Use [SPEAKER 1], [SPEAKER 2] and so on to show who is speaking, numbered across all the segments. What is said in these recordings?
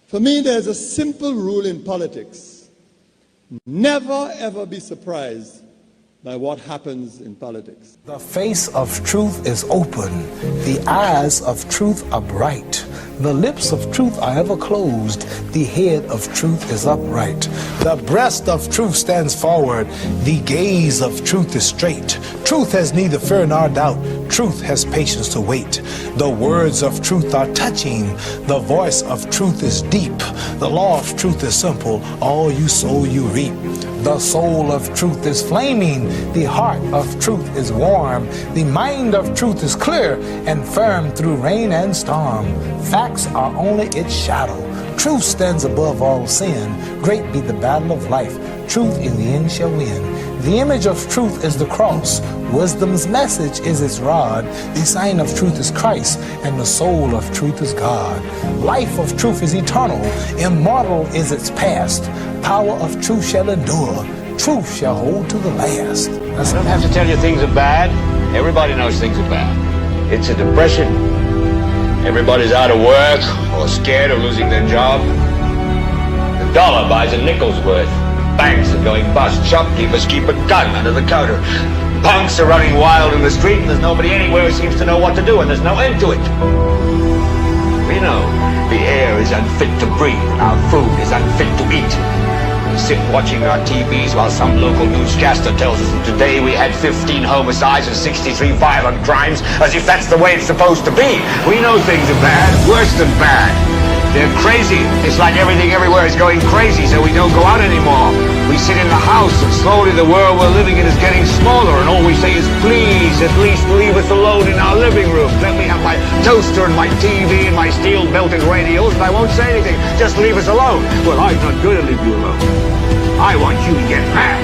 [SPEAKER 1] For me, there's a simple rule in politics. Never, ever be surprised by what happens in politics.
[SPEAKER 2] The face of truth is open. The eyes of truth are bright. The lips of truth are ever closed. The head of truth is upright. The breast of truth stands forward. The gaze of truth is straight. Truth has neither fear nor doubt. Truth has patience to wait. The words of truth are touching. The voice of truth is deep. The law of truth is simple. All you sow, you reap. The soul of truth is flaming. The heart of truth is warm. The mind of truth is clear and firm through rain and storm. Facts are only its shadow. Truth stands above all sin. Great be the battle of life. Truth in the end shall win. The image of truth is the cross. Wisdom's message is its rod. The sign of truth is Christ, and the soul of truth is God. Life of truth is eternal. Immortal is its past. Power of truth shall endure. Truth shall hold to the last.
[SPEAKER 3] I don't have to tell you things are bad. Everybody knows things are bad. It's a depression. Everybody's out of work or scared of losing their job. The dollar buys a nickel's worth. Banks are going bust. Shopkeepers keep a gun under the counter. Punks are running wild in the street, and there's nobody anywhere who seems to know what to do, and there's no end to it. We know the air is unfit to breathe. Our food is unfit to eat. We sit watching our TVs while some local newscaster tells us that today we had 15 homicides and 63 violent crimes, as if that's the way it's supposed to be. We know things are bad, worse than bad. They're crazy. It's like everything everywhere is going crazy, so we don't go out anymore. We sit in the house, and slowly the world we're living in is getting smaller, and all we say is, please, at least leave us alone in our living room. Let me have my toaster and my TV and my steel-belted radios, and I won't say anything. Just leave us alone. Well, I'm not going to leave you alone. I want you to get mad.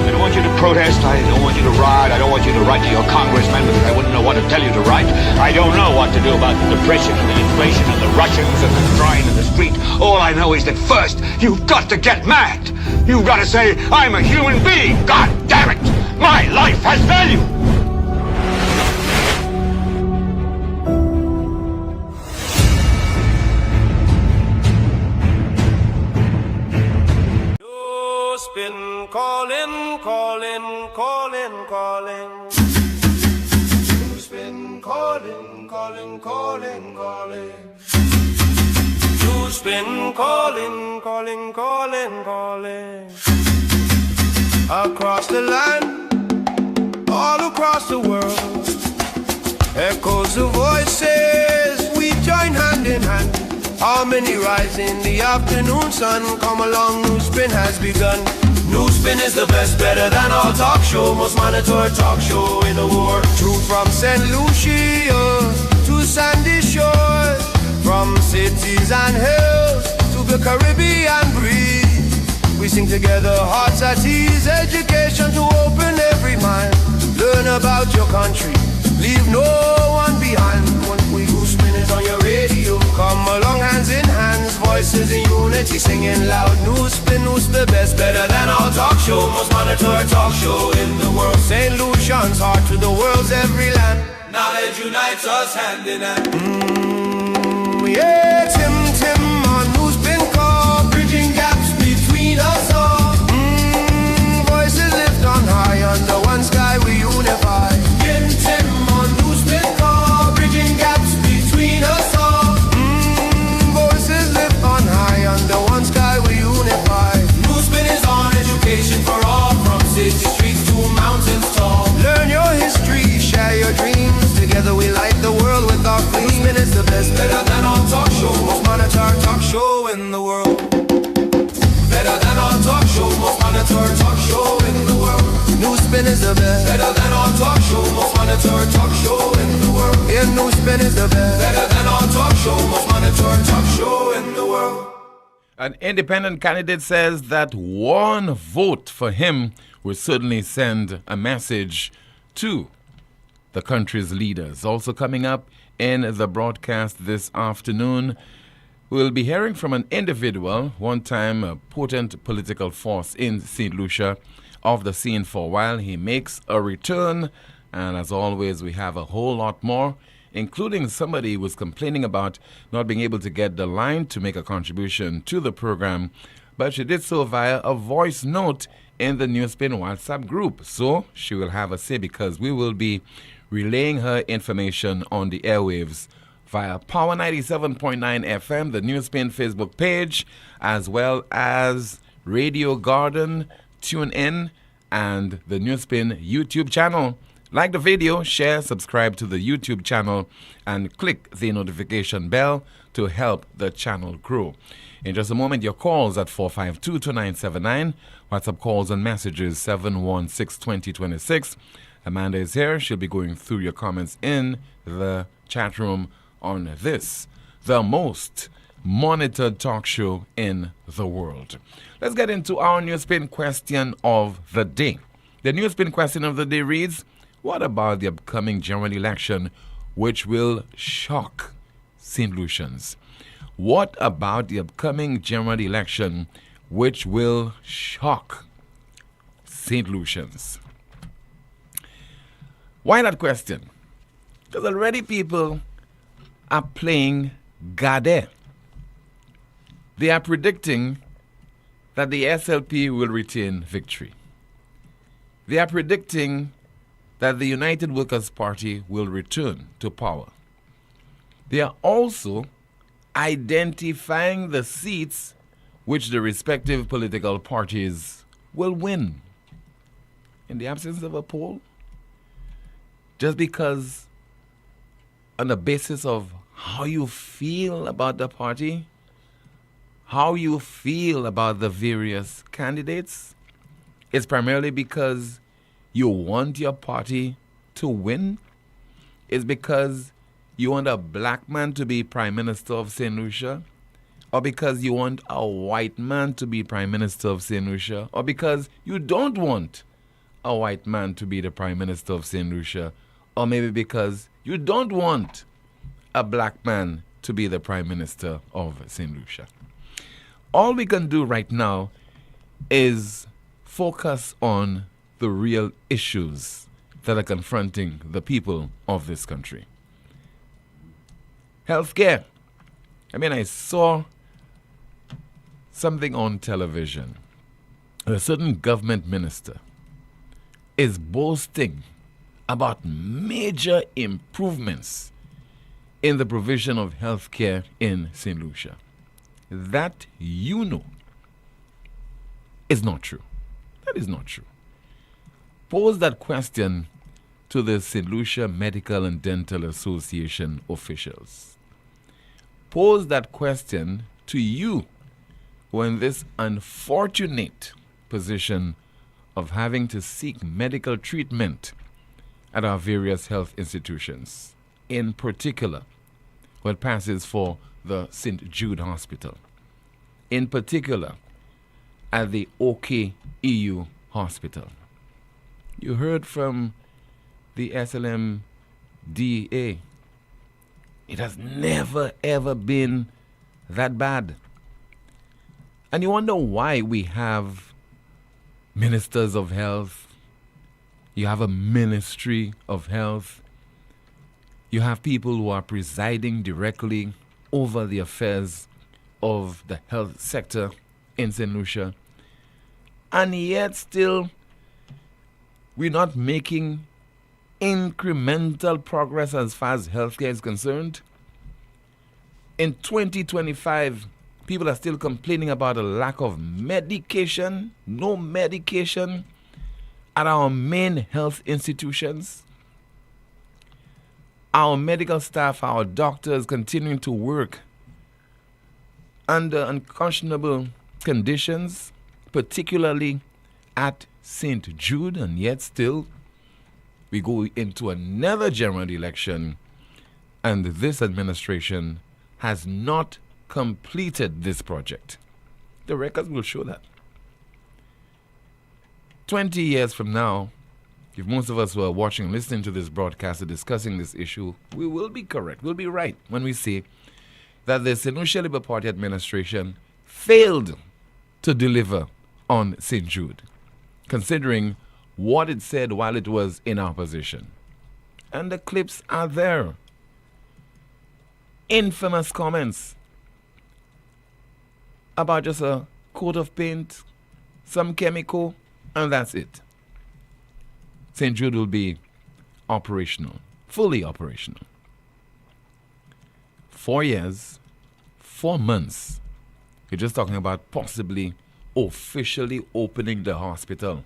[SPEAKER 3] I don't want you to protest. I don't want you to riot. I don't want you to write to your congressman because I wouldn't know what to tell you to write. I don't know what to do about the depression and the inflation and the Russians and the crying in the street. All I know is that first, you've got to get mad. You've got to say, I'm a human being. God damn it. My life has value.
[SPEAKER 4] NewsSpin calling, calling, calling, calling. NewsSpin calling, calling, calling, calling. NewsSpin calling, calling, calling, calling. Across the land, all across the world, echoes of voices, we join hand in hand. Harmony rise in the afternoon sun. Come along, NewsSpin has begun. NewsSpin is the best, better than all talk show, most monitored talk show in the world. Truth from St. Lucia to sandy shores, from cities and hills to the Caribbean breeze. We sing together, hearts at ease, education to open every mind. Learn about your country, leave no one behind. When we NewsSpin is on your radio, come along hands in hands, voices in unity, singing loud. NewsSpin, News the best, better than all talk show, most monitored talk show in the world. St. Lucian's heart to the world's every land. Knowledge unites us hand in hand. Yeah, Tim on NewsSpin call, bridging gaps between us all. Voices lift on high, under one sky we unify. Tim on NewsSpin call, bridging gaps between us all. Voices lift on high, under one sky we unify. NewsSpin is on education for all, from city streets to mountains tall. Learn your history, share your dreams, together we light the world with our flame. NewsSpin is the best, better than all talk show, most monitored talk show in the world. Better than all talk show, most monitored talk show in the world. NewsSpin is the best, better than all talk show, most monitored talk show in the world. Yeah, NewsSpin is the best, better than all talk show, most monitored talk show in the world.
[SPEAKER 5] An independent candidate says that one vote for him will certainly send a message to the country's leaders. Also coming up in the broadcast this afternoon, we'll be hearing from an individual, one time a potent political force in St. Lucia, off the scene for a while. He makes a return, and as always, we have a whole lot more including somebody who was complaining about not being able to get the line to make a contribution to the program, but she did so via a voice note in the NewsSpin WhatsApp group. So she will have a say because we will be relaying her information on the airwaves via Power 97.9 FM, the NewsSpin Facebook page, as well as Radio Garden, TuneIn, and the NewsSpin YouTube channel. Like the video, share, subscribe to the YouTube channel, and click the notification bell to help the channel grow. In just a moment, your calls at 452-2979, WhatsApp calls and messages 716-2026. Amanda is here. She'll be going through your comments in the chat room on this, the most monitored talk show in the world. Let's get into our NewsSpin question of the day. The NewsSpin question of the day reads, what about the upcoming general election which will shock St. Lucians? What about the upcoming general election which will shock St. Lucians? Why that question? Because already people are playing Gade. They are predicting that the SLP will retain victory. They are predicting that the United Workers' Party will return to power. They are also identifying the seats which the respective political parties will win. In the absence of a poll, just because on the basis of how you feel about the party, how you feel about the various candidates, is primarily because you want your party to win? Is because you want a black man to be Prime Minister of St. Lucia? Or because you want a white man to be Prime Minister of St. Lucia? Or because you don't want a white man to be the Prime Minister of St. Lucia? Or maybe because you don't want a black man to be the Prime Minister of St. Lucia? All we can do right now is focus on the real issues that are confronting the people of this country. Healthcare. I saw something on television. A certain government minister is boasting about major improvements in the provision of healthcare in St. Lucia. That is not true. That is not true. Pose that question to the St. Lucia Medical and Dental Association officials. Pose that question to you who are in this unfortunate position of having to seek medical treatment at our various health institutions, in particular what passes for the St. Jude Hospital, in particular at the OKEU Hospital. You heard from the SLMDA. It has never ever been that bad. And you wonder why we have ministers of health. You have a ministry of health. You have people who are presiding directly over the affairs of the health sector in St. Lucia. And yet still, we're not making incremental progress as far as healthcare is concerned. In 2025, people are still complaining about a lack of medication, no medication at our main health institutions. Our medical staff, our doctors continuing to work under unconscionable conditions, particularly at St. Jude, and yet still we go into another general election and this administration has not completed this project. The records will show that. 20 years from now, if most of us who are watching and listening to this broadcast are discussing this issue, we will be correct, we'll be right when we say that the St. Lucia Labour Party administration failed to deliver on St. Jude, considering what it said while it was in opposition. And the clips are there. infamous comments about just a coat of paint, some chemical, and that's it. St. Jude will be operational, fully operational. 4 years, 4 months. You're just talking about possibly officially opening the hospital.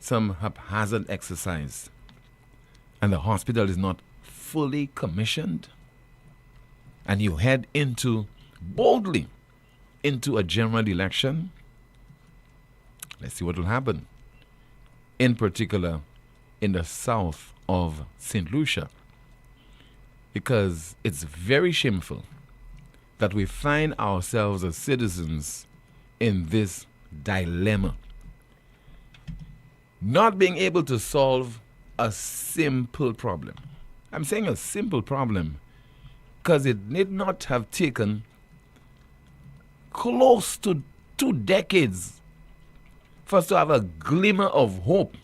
[SPEAKER 5] Some haphazard exercise. And the hospital is not fully commissioned. And you head boldly into a general election. Let's see what will happen. In particular, in the south of St. Lucia. Because it's very shameful that we find ourselves as citizens in this dilemma. Not being able to solve a simple problem. I'm saying a simple problem because it need not have taken close to 2 decades for us to have a glimmer of hope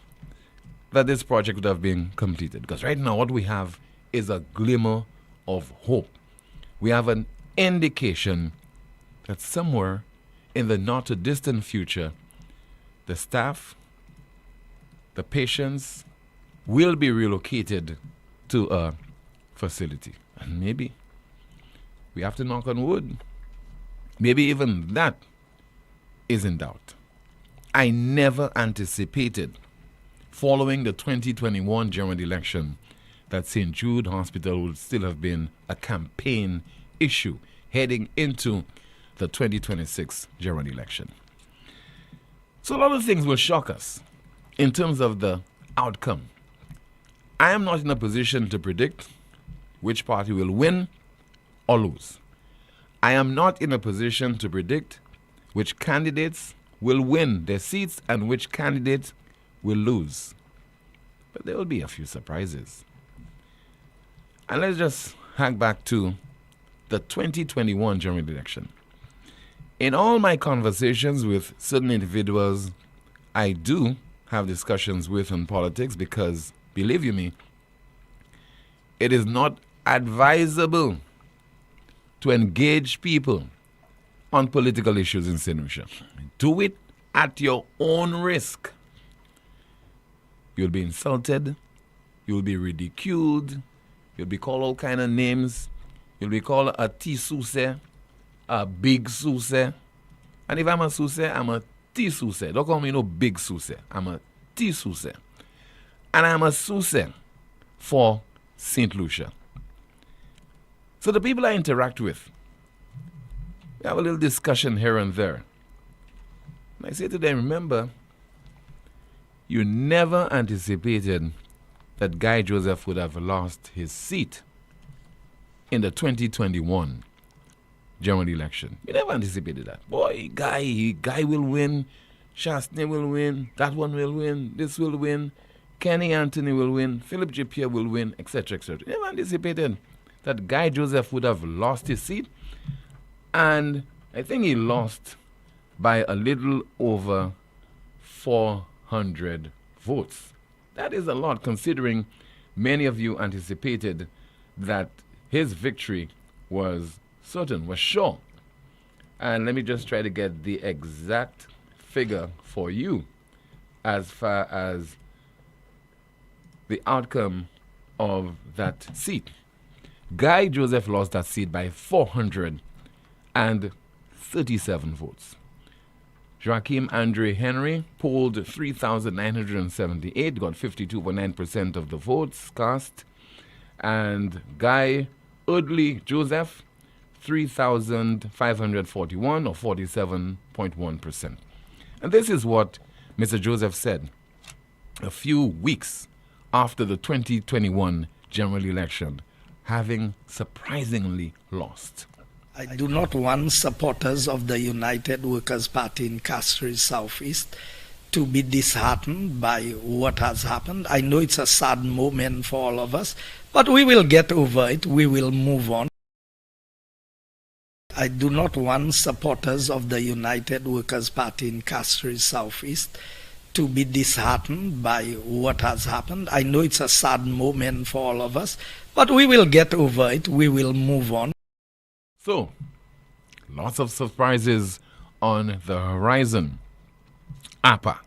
[SPEAKER 5] that this project would have been completed. Because right now what we have is a glimmer of hope. We have an indication that somewhere in the not too distant future, the staff, the patients will be relocated to a facility. And maybe we have to knock on wood. Maybe even that is in doubt. I never anticipated, following the 2021 general election, that St. Jude Hospital would still have been a campaign issue heading into the 2026 general election. So a lot of things will shock us in terms of the outcome. I am not in a position to predict which party will win or lose. I am not in a position to predict which candidates will win their seats and which candidates will lose. But there will be a few surprises. And let's just hang back to the 2021 general election. In all my conversations with certain individuals I do have discussions with on politics, because, believe you me, it is not advisable to engage people on political issues in St. Lucia. Do it at your own risk. You'll be insulted. You'll be ridiculed. You'll be called all kind of names. You'll be called a T-Suse, a Big Suse. And if I'm a Suse, I'm a T-Suse. Don't call me no Big Suse. I'm a T-Suse. And I'm a Suse for St. Lucia. So the people I interact with, we have a little discussion here and there. And I say to them, remember, you never anticipated that Guy Joseph would have lost his seat in the 2021 general election. You never anticipated that. Boy, Guy will win, Shastney will win, that one will win, this will win, Kenny Anthony will win, Philip J. Pierre will win, etc., etc. You never anticipated that Guy Joseph would have lost his seat. And I think he lost by a little over 400 votes. That is a lot, considering many of you anticipated that his victory was certain, was sure. And let me just try to get the exact figure for you as far as the outcome of that seat. Guy Joseph lost that seat by 437 votes. Joachim Andre Henry polled 3,978, got 52.9% of the votes cast. And Guy Udley Joseph, 3,541, or 47.1%. And this is what Mr. Joseph said a few weeks after the 2021 general election, having surprisingly lost.
[SPEAKER 6] I do not want supporters of the United Workers' Party in Castries Southeast to be disheartened by what has happened. I know it's a sad moment for all of us, but we will get over it. We will move on. I do not want supporters of the United Workers' Party in Castries Southeast to be disheartened by what has happened. I know it's a sad moment for all of us, but we will get over it. We will move on. I do not want supporters of the United Workers' Party in Castries Southeast to be disheartened by what has happened. I do not want supporters of the United Workers' Party in Castries Southeast to be disheartened by what has happened. I know it's a sad moment for all of us, but we will get over it. We will move on.
[SPEAKER 5] So, lots of surprises on the horizon. APA,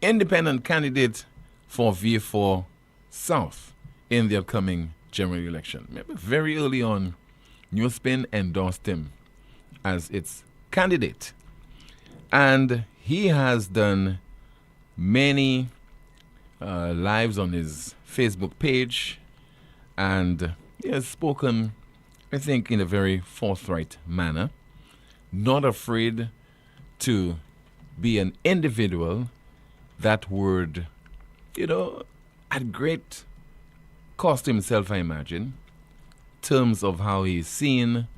[SPEAKER 5] independent candidate for V4 South in the upcoming general election. Remember, very early on, NewsSpin endorsed him as its candidate. And he has done many lives on his Facebook page, and he has spoken, I think, in a very forthright manner, not afraid to be an individual that would, at great cost himself, I imagine, terms of how he's seen,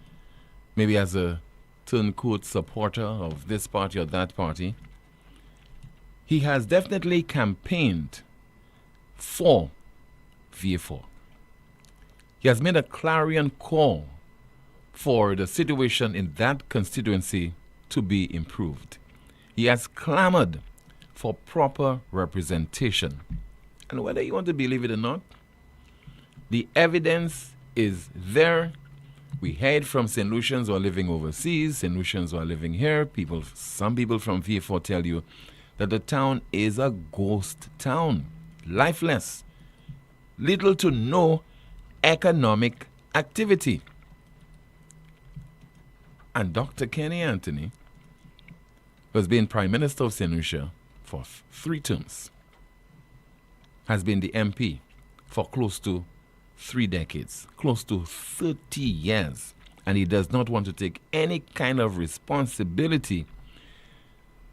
[SPEAKER 5] maybe as a turncoat supporter of this party or that party. He has definitely campaigned for V4. He has made a clarion call for the situation in that constituency to be improved. He has clamored for proper representation. And whether you want to believe it or not, the evidence is there. We heard from St. Lucians who are living overseas, St. Lucians who are living here. Some people from V4 tell you that the town is a ghost town, lifeless, little to no economic activity. And Dr. Kenny Anthony, who has been Prime Minister of St. Lucia for 3 terms, has been the MP for close to 3 decades, close to 30 years, and he does not want to take any kind of responsibility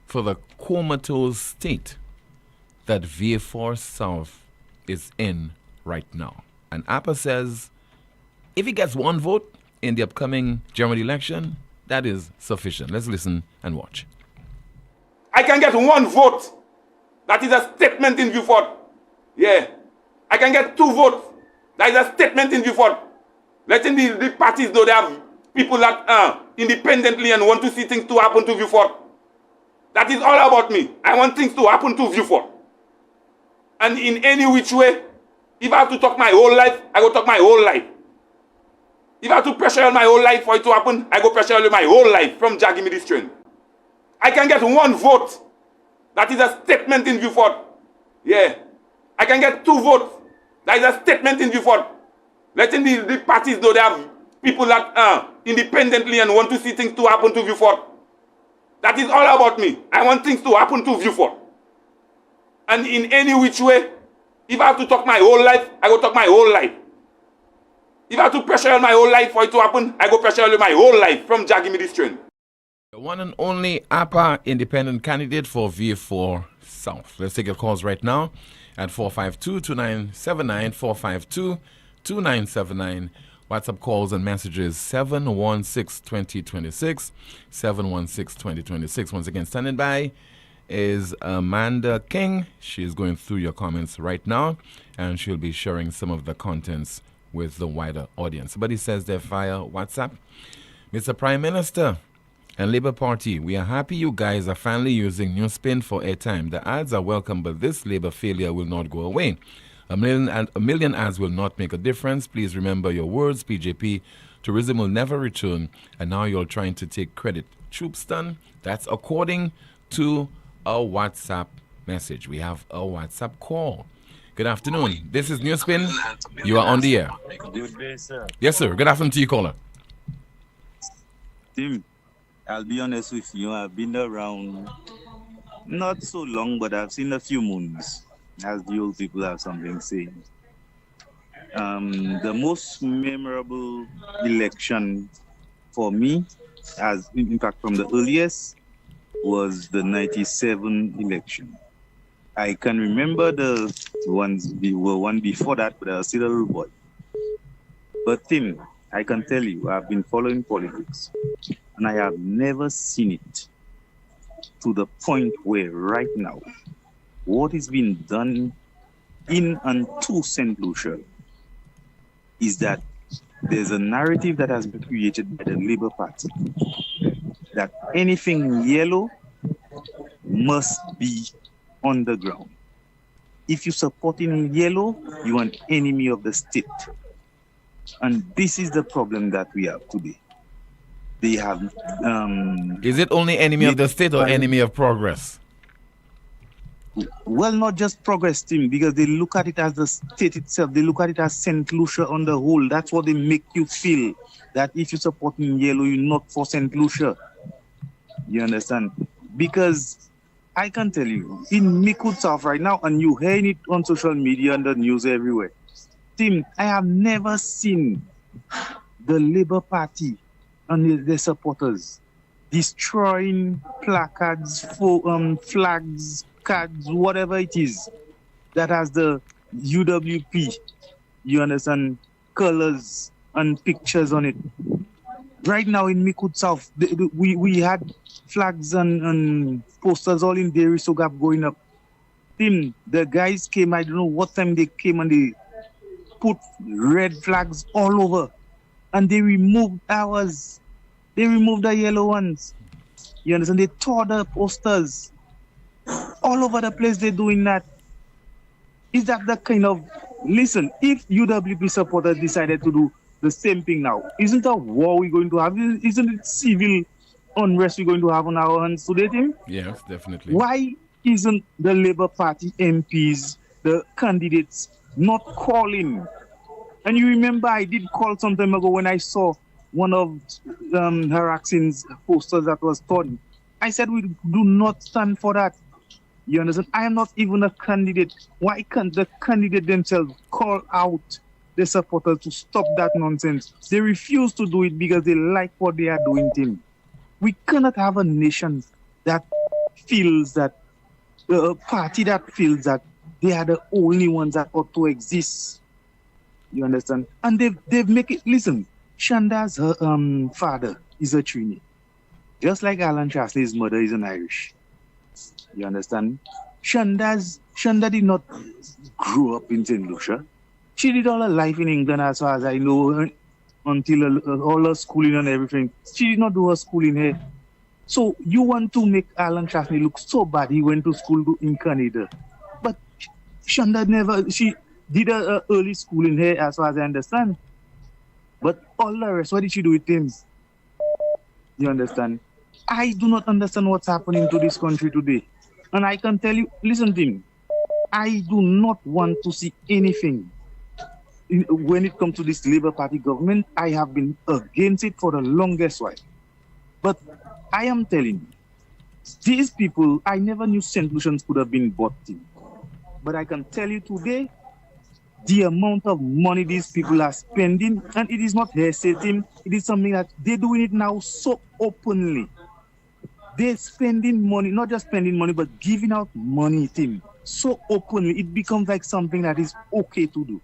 [SPEAKER 5] for the comatose state that V4 South is in right now. And APA says if he gets 1 vote in the upcoming general election, that is sufficient. Let's listen and watch.
[SPEAKER 7] I can get 1 vote. That is a statement in V4. Yeah. I can get 2 votes. That is a statement in V4. Letting the parties know they have people that independently and want to see things to happen to V4. That is all about me. I want things to happen to V4. And in any which way, if I have to talk my whole life, I go talk my whole life. If I have to pressure on my whole life for it to happen, I go pressure on my whole life from Jah give me the strength. I can get 1 vote. That is a statement in V4. Yeah. I can get 2 votes. That is a statement in V4. Letting the parties know they have people that independently and want to see things to happen to V4. That is all about me. I want things to happen to V4. And in any which way, if I have to talk my whole life, I go talk my whole life. If I have to pressure on my whole life for it to happen, I go pressure on my whole life from Jah give me the strength.
[SPEAKER 5] The one and only APA independent candidate for V4 South. Let's take your calls right now at 452-2979, 452-2979. WhatsApp calls and messages 716-2026, 716-2026. Once again, standing by is Amanda King. She's going through your comments right now, and she'll be sharing some of the contents with the wider audience. But he says there via WhatsApp, Mr. Prime Minister and Labour Party, we are happy you guys are finally using NewsSpin for airtime. The ads are welcome, but this Labour failure will not go away. A million ads will not make a difference. Please remember your words, PJP. Tourism will never return, and now you're trying to take credit. Troops done. That's according to a WhatsApp message. We have a WhatsApp call. Good afternoon. This is NewsSpin. You are on the air.
[SPEAKER 8] Good day, sir.
[SPEAKER 5] Yes, sir. Good afternoon to you, caller.
[SPEAKER 8] Tim, I'll be honest with you. I've been around not so long, but I've seen a few moons, as the old people have something saying. The most memorable election for me, as in fact from the earliest, was the 97 election. I can remember the ones one before that, but I was still a little boy. But Tim, I can tell you, I've been following politics, and I have never seen it to the point where right now, what is being done in and to St. Lucia is that there's a narrative that has been created by the Labour Party that anything yellow must be on the ground. If you support in yellow, you are an enemy of the state. And this is the problem that we have today. They have...
[SPEAKER 5] Is it only enemy of the state or enemy of progress?
[SPEAKER 8] Well, not just progress, team, because they look at it as the state itself. They look at it as St. Lucia on the whole. That's what they make you feel, that if you support in yellow, you're not for St. Lucia. You understand? Because I can tell you, in Mikud South right now, and you hearing it on social media and the news everywhere, team, I have never seen the Labour Party and their supporters destroying placards, flags, cards, whatever it is that has the UWP, you understand, colors and pictures on it. Right now in Mikud South, we had flags and posters all in Dairy Sogap going up. Tim, the guys came, I don't know what time they came, and they put red flags all over. And they removed ours. They removed the yellow ones. You understand? They tore the posters. All over the place they're doing that. Is that the kind of... Listen, if UWP supporters decided to do the same thing now, isn't a war we're going to have? Isn't it civil unrest we're going to have on our hands today, Tim?
[SPEAKER 5] Yes, definitely.
[SPEAKER 8] Why isn't the Labour Party MPs, the candidates, not calling? And you remember I did call some time ago when I saw one of Haraxin's posters that was torn. I said we do not stand for that. You understand? I am not even a candidate. Why can't the candidate themselves call out the supporters to stop that nonsense? They refuse to do it because they like what they are doing, Tim. We cannot have a nation that feels that, a party that feels that they are the only ones that ought to exist. You understand? And they've make it, listen, Shanda's father is a Trini. Just like Alan Chasley's mother is an Irish. You understand? Shanda did not grow up in St. Lucia. She did all her life in England, as far as I know, until all her schooling and everything. She did not do her schooling here. So you want to make Alan Chasley look so bad he went to school in Canada. But Shanda never, she did her early schooling here, as far as I understand. But all the rest, what did she do with him? You understand? I do not understand what's happening to this country today. And I can tell you, listen to me, I do not want to see anything. When it comes to this Labour Party government, I have been against it for the longest while. But I am telling you, these people, I never knew St. Lucians could have been bought in. But I can tell you today, the amount of money these people are spending, and it is not hesitating, it is something that they're doing it now so openly. They're spending money, not just spending money, but giving out money, Tim, so openly. It becomes like something that is okay to do.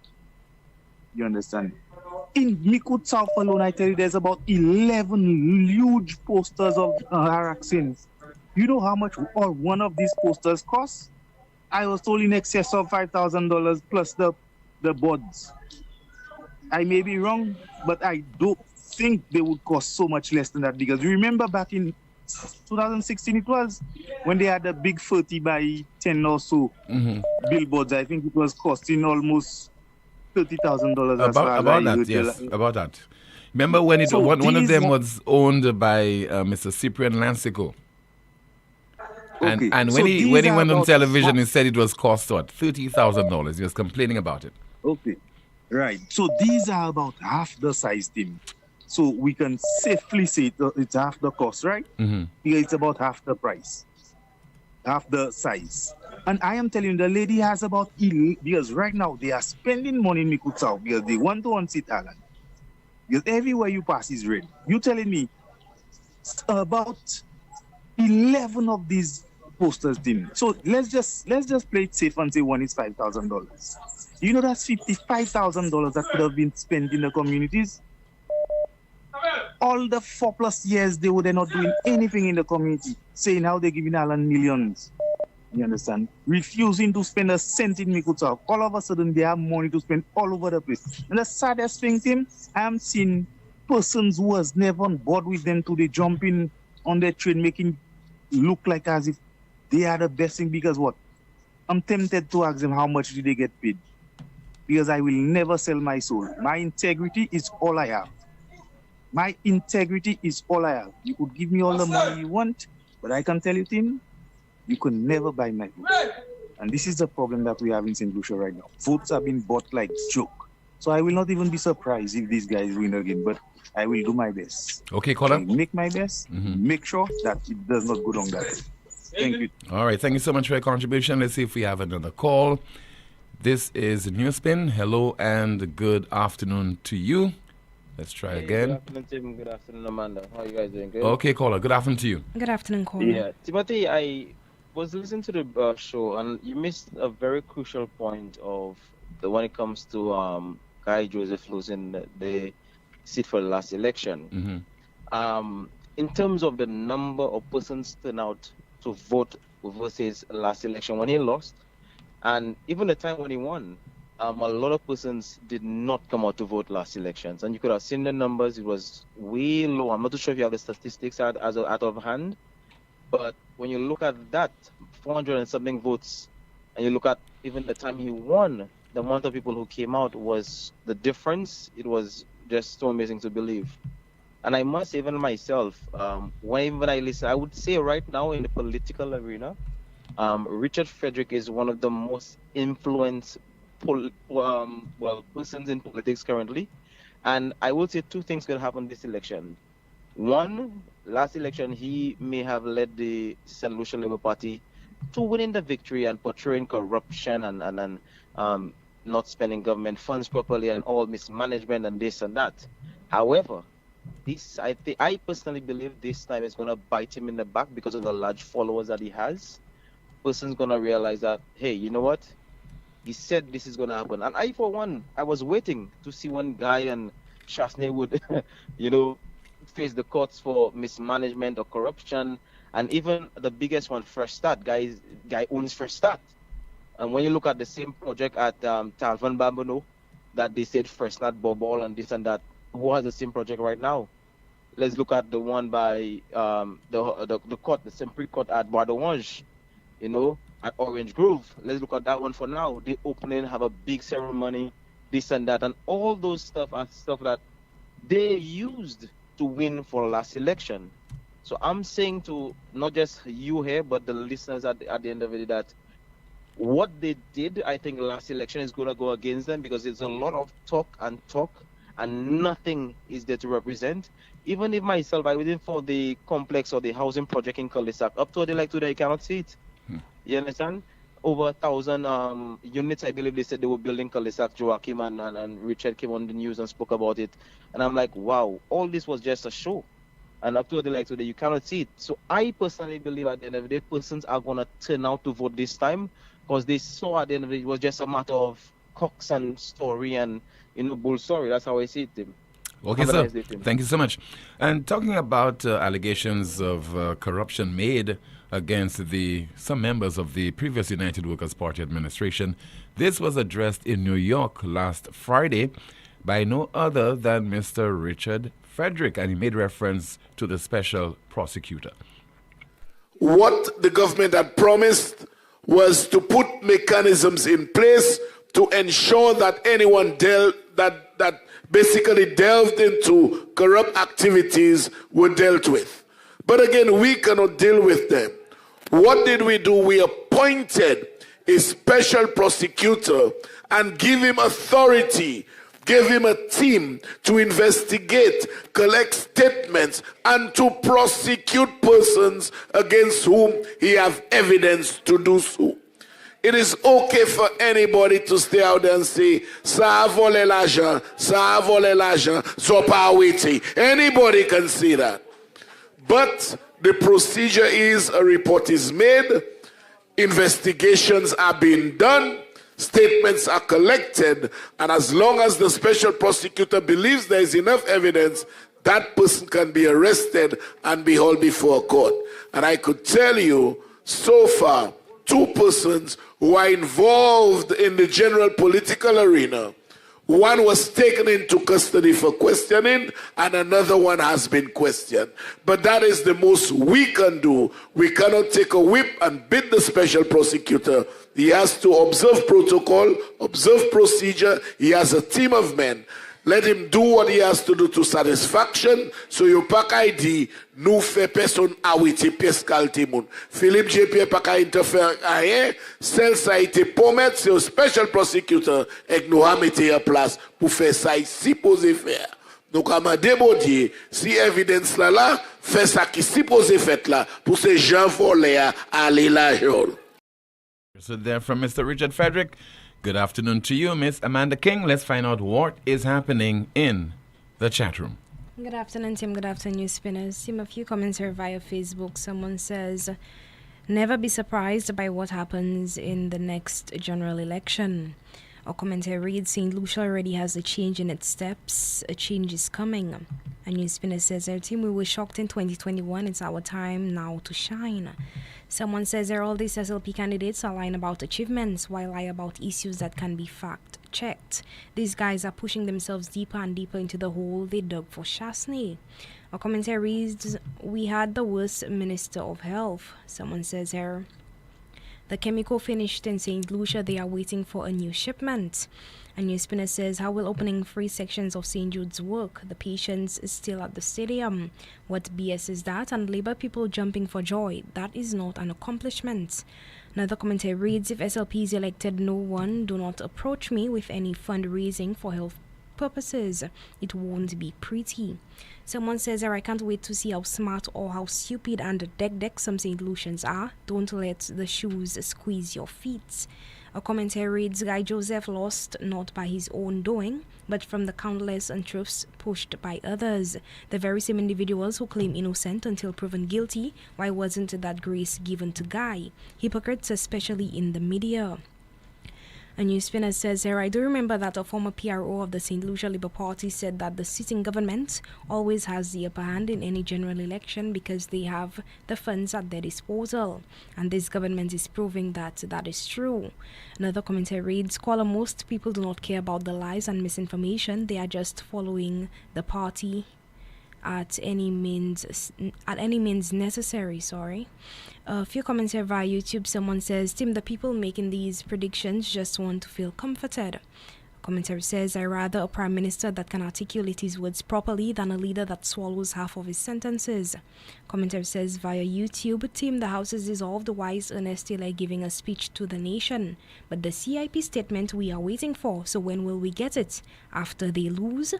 [SPEAKER 8] You understand? In Mikud South alone, I tell you, there's about 11 huge posters of Haraxin. You know how much all one of these posters costs? I was told in excess of $5,000 plus the boards. I may be wrong, but I don't think they would cost so much less than that, because you remember back in 2016 it was when they had a big 30 by 10 or so billboards. I think it was costing almost $30,000.
[SPEAKER 5] About that, yes, about that. Remember when one of them was owned by Mr. Cyprian Lansico.
[SPEAKER 8] Okay.
[SPEAKER 5] And when he went on television, he said it was cost what? $30,000. He was complaining about it.
[SPEAKER 8] Okay, right. So these are about half the size, Tim. So we can safely say it's half the cost, right? Here it's about half the price, half the size. And I am telling you, the lady has about 11, because right now they are spending money in Mikud South because they want to unseat Alan. Because everywhere you pass is red. You telling me about 11 of these posters, Tim. So let's just play it safe and say one is $5,000. You know that's $55,000 that could have been spent in the communities. All the 4+ years they were not doing anything in the community, saying how they're giving Alan millions. You understand? Refusing to spend a cent in Mikud South. All of a sudden they have money to spend all over the place. And the saddest thing, Tim, I am seeing persons who was never on board with them today jumping on their train, making look like as if they are the best thing, because what? I'm tempted to ask them how much did they get paid. Because I will never sell my soul. My integrity is all I have. My integrity is all I have. You could give me all the money you want, but I can tell you, Tim, you could never buy my vote. And this is the problem that we have in St. Lucia right now. Votes are being bought like joke. So I will not even be surprised if these guys win again, but I will do my best.
[SPEAKER 5] Okay, caller.
[SPEAKER 8] Make my best, make sure that it does not go down that way. Thank you.
[SPEAKER 5] All right, thank you so much for your contribution. Let's see if we have another call. This is NewsSpin. Hello and good afternoon to you. Let's try again.
[SPEAKER 9] Good afternoon, Tim. Good afternoon, Amanda. How are you guys doing? Good?
[SPEAKER 5] Okay, caller. Good afternoon to you.
[SPEAKER 10] Good afternoon, caller.
[SPEAKER 9] Yeah. Timothy, I was listening to the show, and you missed a very crucial point of when it comes to Guy Joseph losing the seat for the last election. In terms of the number of persons turn out to vote versus last election when he lost, and even the time when he won, a lot of persons did not come out to vote last elections, and you could have seen the numbers. It was way low. I'm not too sure if you have the statistics out of hand, but when you look at that 400 and something votes, and you look at even the time he won, the amount of people who came out was the difference. It was just so amazing to believe. And I must say, even myself, when I listen, I would say right now in the political arena, Richard Frederick is one of the most influenced persons in politics currently. And I will say two things could happen this election. One, last election, he may have led the St. Lucia Labour Party to winning the victory and portraying corruption and not spending government funds properly and all mismanagement and this and that. However, I personally believe this time is going to bite him in the back because of the large followers that he has. Person's going to realize that, hey, you know what? He said this is going to happen. And I, for one, I was waiting to see when Guy and Shasney would, face the courts for mismanagement or corruption. And even the biggest one, Fresh Start. Guy owns Fresh Start. And when you look at the same project at Talvan Bambino, that they said Fresh Start, Bobol, and this and that, who has the same project right now? Let's look at the one by the court, the Supreme Court at Bois d'Orange, at Orange Grove. Let's look at that one for now. They opening, have a big ceremony, this and that, and all those stuff are stuff that they used to win for last election. So I'm saying to not just you here, but the listeners at the end of it, that what they did, I think last election is going to go against them, because it's a lot of talk, and nothing is there to represent. Even if myself, I waiting for the complex or the housing project in Cul-de-sac. Up to today, you cannot see it. You understand? Over 1,000 units, I believe they said they were building Cul-de-sac. Joachim and Richard came on the news and spoke about it. And I'm like, wow, all this was just a show. And up to today, you cannot see it. So I personally believe at the end of the day, persons are going to turn out to vote this time, because they saw at the end of it was just a matter of Cox and story and bull story. That's how I see it, Tim.
[SPEAKER 5] Okay, sir. Thank you so much. And talking about allegations of corruption made against some members of the previous United Workers' Party administration, this was addressed in New York last Friday by no other than Mr. Richard Frederick, and he made reference to the special prosecutor.
[SPEAKER 11] What the government had promised was to put mechanisms in place to ensure that anyone that basically delved into corrupt activities were dealt with. But again, we cannot deal with them. What did we do? We appointed a special prosecutor and give him authority, gave him a team to investigate, collect statements, and to prosecute persons against whom he has evidence to do so. It is okay for anybody to stay out there and say, "Ça a volé l'argent, ça a volé l'argent, so pas waiting." Anybody can say that. But the procedure is a report is made, investigations are being done, statements are collected, and as long as the special prosecutor believes there is enough evidence, that person can be arrested and be held before court. And I could tell you, so far, 2 persons who are involved in the general political arena, One was taken into custody for questioning, and another one has been questioned. But that is the most we can do. We cannot take a whip and beat the special prosecutor. He has to observe protocol, observe procedure. He has a team of men. Let him do what he has to do to satisfaction. So you pack ID, nous fait personne awiti pescal timoun. Philippe JP pas ka interfere rien. Celle ça été promettre c'est au special prosecutor et nous a mis en place pour faire ça ici posé faire. Donc à m'a démodier si evidence là fait ça qui supposé fait là pour ces gens volés à aller là.
[SPEAKER 5] So there from Mr. Richard Frederick. Good afternoon to you, Miss Amanda King. Let's find out what is happening in the chat room.
[SPEAKER 10] Good afternoon, Tim. Good afternoon, Spinners. Tim, a few comments here via Facebook. Someone says, never be surprised by what happens in the next general election. A commentary reads, St. Lucia already has a change in its steps. A change is coming. A new spinner says, our team, we were shocked in 2021. It's our time now to shine. Someone says, all these SLP candidates are lying about achievements while lie about issues that can be fact-checked. These guys are pushing themselves deeper and deeper into the hole they dug for Chasney. A commentary reads, we had the worst Minister of Health. Someone says here, the chemical finished in St. Lucia, they are waiting for a new shipment. A new spinner says, how will opening 3 sections of St. Jude's work? The patients is still at the stadium. What BS is that? And Labour people jumping for joy. That is not an accomplishment. Another commentary reads, if SLP is elected, no one, do not approach me with any fundraising for health purposes. It won't be pretty. Someone says, I can't wait to see how smart or how stupid and deck some St. Lucians are. Don't let the shoes squeeze your feet. A commentary reads, Guy Joseph lost not by his own doing, but from the countless untruths pushed by others. The very same individuals who claim innocent until proven guilty. Why wasn't that grace given to Guy? Hypocrites, especially in the media. A new spinner says here, I do remember that a former PRO of the St. Lucia Labour Party said that the sitting government always has the upper hand in any general election because they have the funds at their disposal. And this government is proving that that is true. Another commentary reads, Caller, most people do not care about the lies and misinformation. They are just following the party at any means necessary. A few comments here via YouTube. Someone says, Tim, the people making these predictions just want to feel comforted. A commentary says, I rather a prime minister that can articulate his words properly than a leader that swallows half of his sentences. Commentary says via YouTube, Tim, the House is dissolved. Why is Ernest Taylor giving a speech to the nation? But the CIP statement we are waiting for. So when will we get it? After they lose?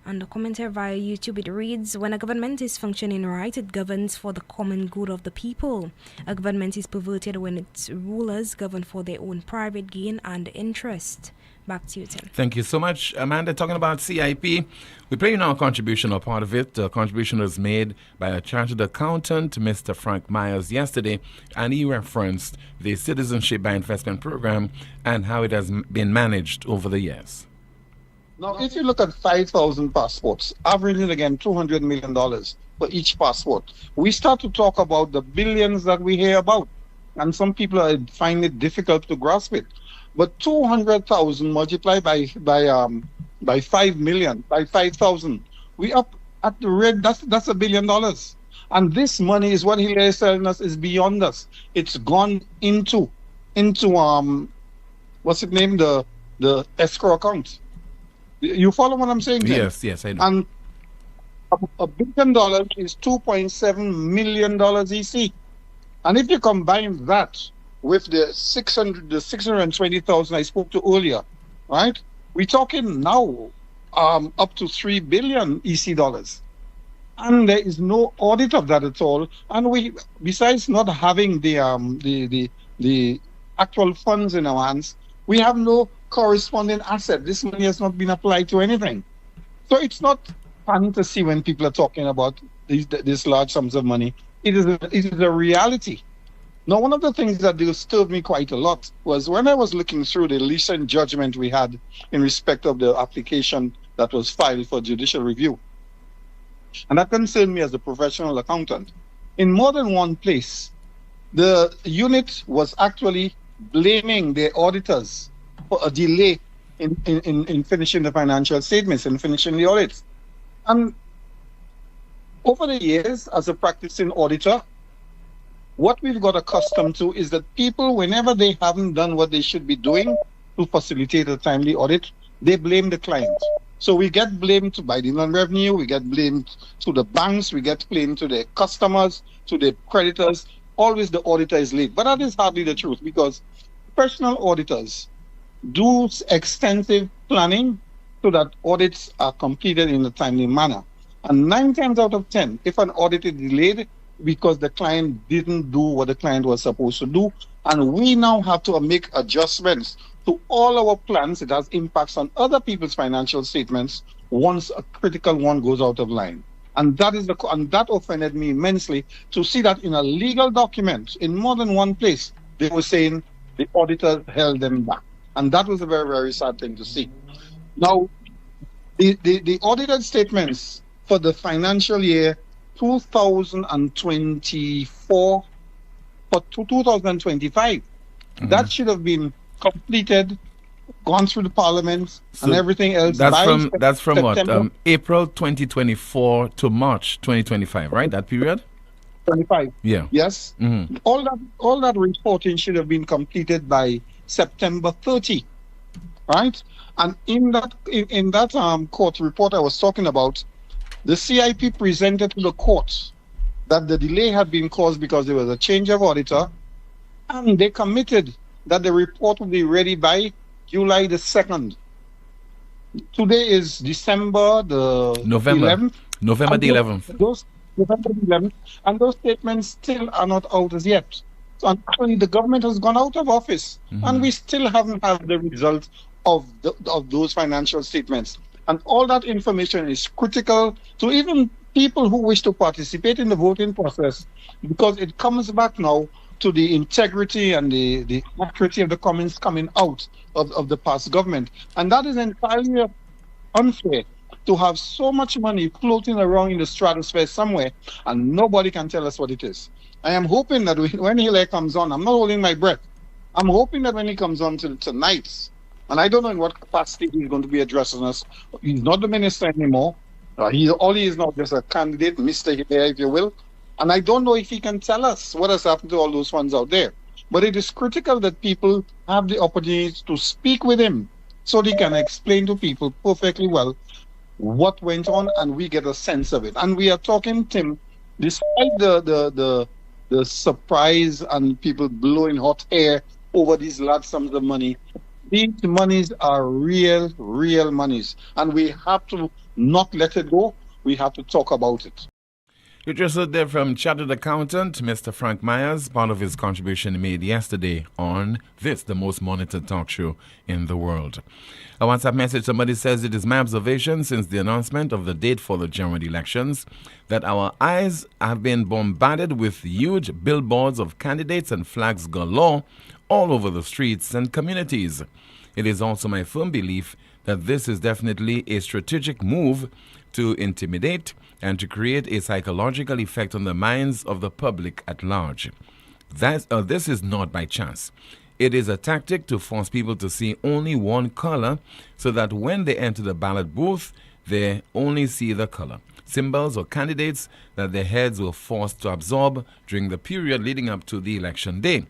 [SPEAKER 10] And a commentary via YouTube, it reads, when a government is functioning right, it governs for the common good of the people. A government is perverted when its rulers govern for their own private gain and interest. Back to you, Tim.
[SPEAKER 5] Thank you so much, Amanda. Talking about CIP, we play you now a contribution or part of it. The contribution was made by a chartered accountant, Mr. Frank Myers, yesterday, and he referenced the Citizenship by Investment Program and how it has been managed over the years.
[SPEAKER 12] Now, if you look at 5,000 passports, averaging again $200 million for each passport, we start to talk about the billions that we hear about. And some people find it difficult to grasp it. But 200,000 multiplied by 5 million, by 5,000, we up at the rate, that's $1 billion. And this money is what Hilaire is telling us is beyond us. It's gone into what's it named? The escrow account. You follow what I'm saying?
[SPEAKER 5] Yes, yes, I know.
[SPEAKER 12] And $1 billion is $2.7 million EC. And if you combine that with the 620,000 I spoke to earlier, right? We're talking now up to $3 billion EC dollars. And there is no audit of that at all. And we, besides not having the actual funds in our hands, we have no corresponding asset. This money has not been applied to anything. So it's not fun to see when people are talking about these large sums of money. It is a reality. Now, one of the things that disturbed me quite a lot was when I was looking through the recent judgment we had in respect of the application that was filed for judicial review. And that concerned me as a professional accountant. In more than one place, the unit was actually blaming the auditors for a delay in finishing the financial statements and finishing the audits. And over the years, as a practicing auditor, what we've got accustomed to is that people, whenever they haven't done what they should be doing to facilitate a timely audit, they blame the client. So we get blamed by the Inland Revenue, we get blamed to the banks, we get blamed to the customers, to the creditors. Always the auditor is late. But that is hardly the truth, because professional auditors do extensive planning so that audits are completed in a timely manner. And 9 times out of 10, if an audit is delayed because the client didn't do what the client was supposed to do, and we now have to make adjustments to all our plans, it has impacts on other people's financial statements once a critical one goes out of line. And that offended me immensely to see that in a legal document in more than one place, they were saying the auditor held them back. And that was a very, very sad thing to see. Now, the audited statements for the financial year 2024 for 2025, that should have been completed, gone through the parliament, and everything else.
[SPEAKER 5] That's from
[SPEAKER 12] September,
[SPEAKER 5] what? April 2024 to March 2025, right? That period?
[SPEAKER 12] 25.
[SPEAKER 5] Yeah.
[SPEAKER 12] Yes.
[SPEAKER 5] Mm-hmm.
[SPEAKER 12] All that reporting should have been completed by September 30, right? And in that court report I was talking about, the CIP presented to the court that the delay had been caused because there was a change of auditor, and they committed that the report will be ready by July the 2nd. Today is December the 11th.
[SPEAKER 5] November the 11th.
[SPEAKER 12] November the 11th, and those statements still are not out as yet. So actually, the government has gone out of office, and we still haven't had the result of those financial statements. And all that information is critical to even people who wish to participate in the voting process, because it comes back now to the integrity and the accuracy of the comments coming out of the past government. And that is entirely unfair to have so much money floating around in the stratosphere somewhere and nobody can tell us what it is. I am hoping that when Hilaire comes on, I'm not holding my breath, I'm hoping that when he comes on tonight, and I don't know in what capacity he's going to be addressing us. He's not the minister anymore. He is now just a candidate, Mr. Hilaire, if you will. And I don't know if he can tell us what has happened to all those funds out there. But it is critical that people have the opportunity to speak with him so they can explain to people perfectly well what went on, and we get a sense of it. And we are talking, Tim, despite the surprise and people blowing hot air over these large sums of money, these monies are real monies. And we have to not let it go. We have to talk about it.
[SPEAKER 5] You just heard there from Chartered Accountant, Mr. Frank Myers, part of his contribution made yesterday on this, the most monitored talk show in the world. A WhatsApp message, somebody says, it is my observation since the announcement of the date for the general elections that our eyes have been bombarded with huge billboards of candidates and flags galore all over the streets and communities. It is also my firm belief that this is definitely a strategic move to intimidate and to create a psychological effect on the minds of the public at large. This is not by chance. It is a tactic to force people to see only one color so that when they enter the ballot booth, they only see the color, symbols or candidates that their heads were forced to absorb during the period leading up to the election day.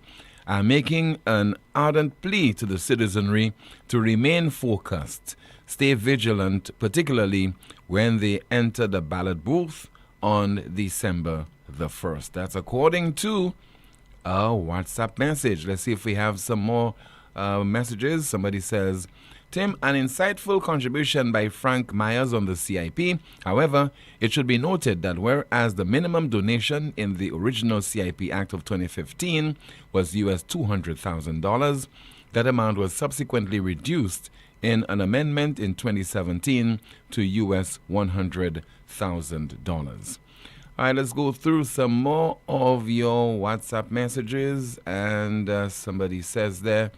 [SPEAKER 5] I'm making an ardent plea to the citizenry to remain focused, stay vigilant, particularly when they enter the ballot booth on December the 1st. That's according to a WhatsApp message. Let's see if we have some more messages. Somebody says, Tim, an insightful contribution by Frank Myers on the CIP. However, it should be noted that whereas the minimum donation in the original CIP Act of 2015 was US $200,000, that amount was subsequently reduced in an amendment in 2017 to US $100,000. All right, let's go through some more of your WhatsApp messages. And somebody says there,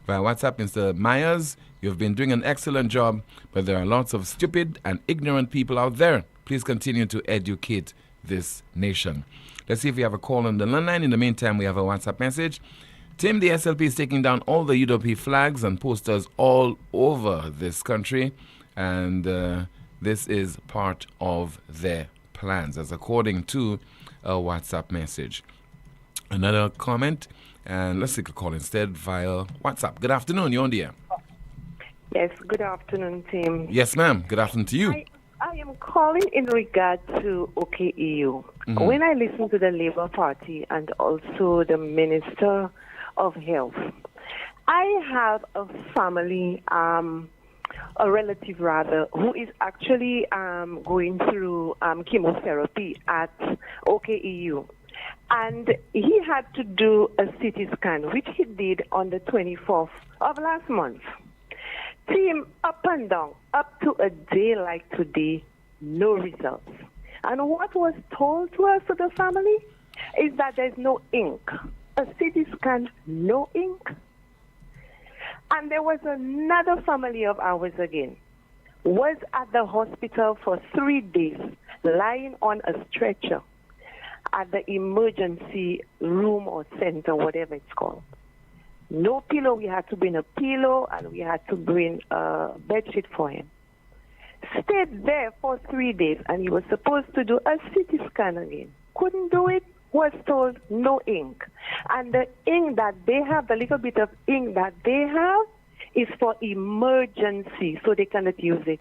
[SPEAKER 5] via WhatsApp, Mr. Myers, you've been doing an excellent job, but there are lots of stupid and ignorant people out there. Please continue to educate this nation. Let's see if we have a call on the landline. In the meantime, we have a WhatsApp message. Tim, the SLP is taking down all the UWP flags and posters all over this country, and this is part of their plans, as according to a WhatsApp message. Another comment, and let's take a call instead via WhatsApp. Good afternoon, you're on the air.
[SPEAKER 13] Yes, good afternoon, Tim.
[SPEAKER 5] Yes, ma'am. Good afternoon to you.
[SPEAKER 13] I am calling in regard to OKEU. When I listen to the Labour Party and also the Minister of Health, I have a family, a relative rather, who is actually going through chemotherapy at OKEU. And he had to do a CT scan, which he did on the 24th of last month. Team, up and down, up to a day like today, no results. And what was told to us, to the family, is that there's no ink. A CT scan, no ink. And there was another family of ours again, was at the hospital for 3 days, lying on a stretcher at the emergency room or center, whatever it's called. No pillow. We had to bring a pillow and we had to bring a bedsheet for him. Stayed there for 3 days and he was supposed to do a CT scan again. Couldn't do it. Was told no ink. And the ink that they have, the little bit of ink that they have, is for emergency, so they cannot use it.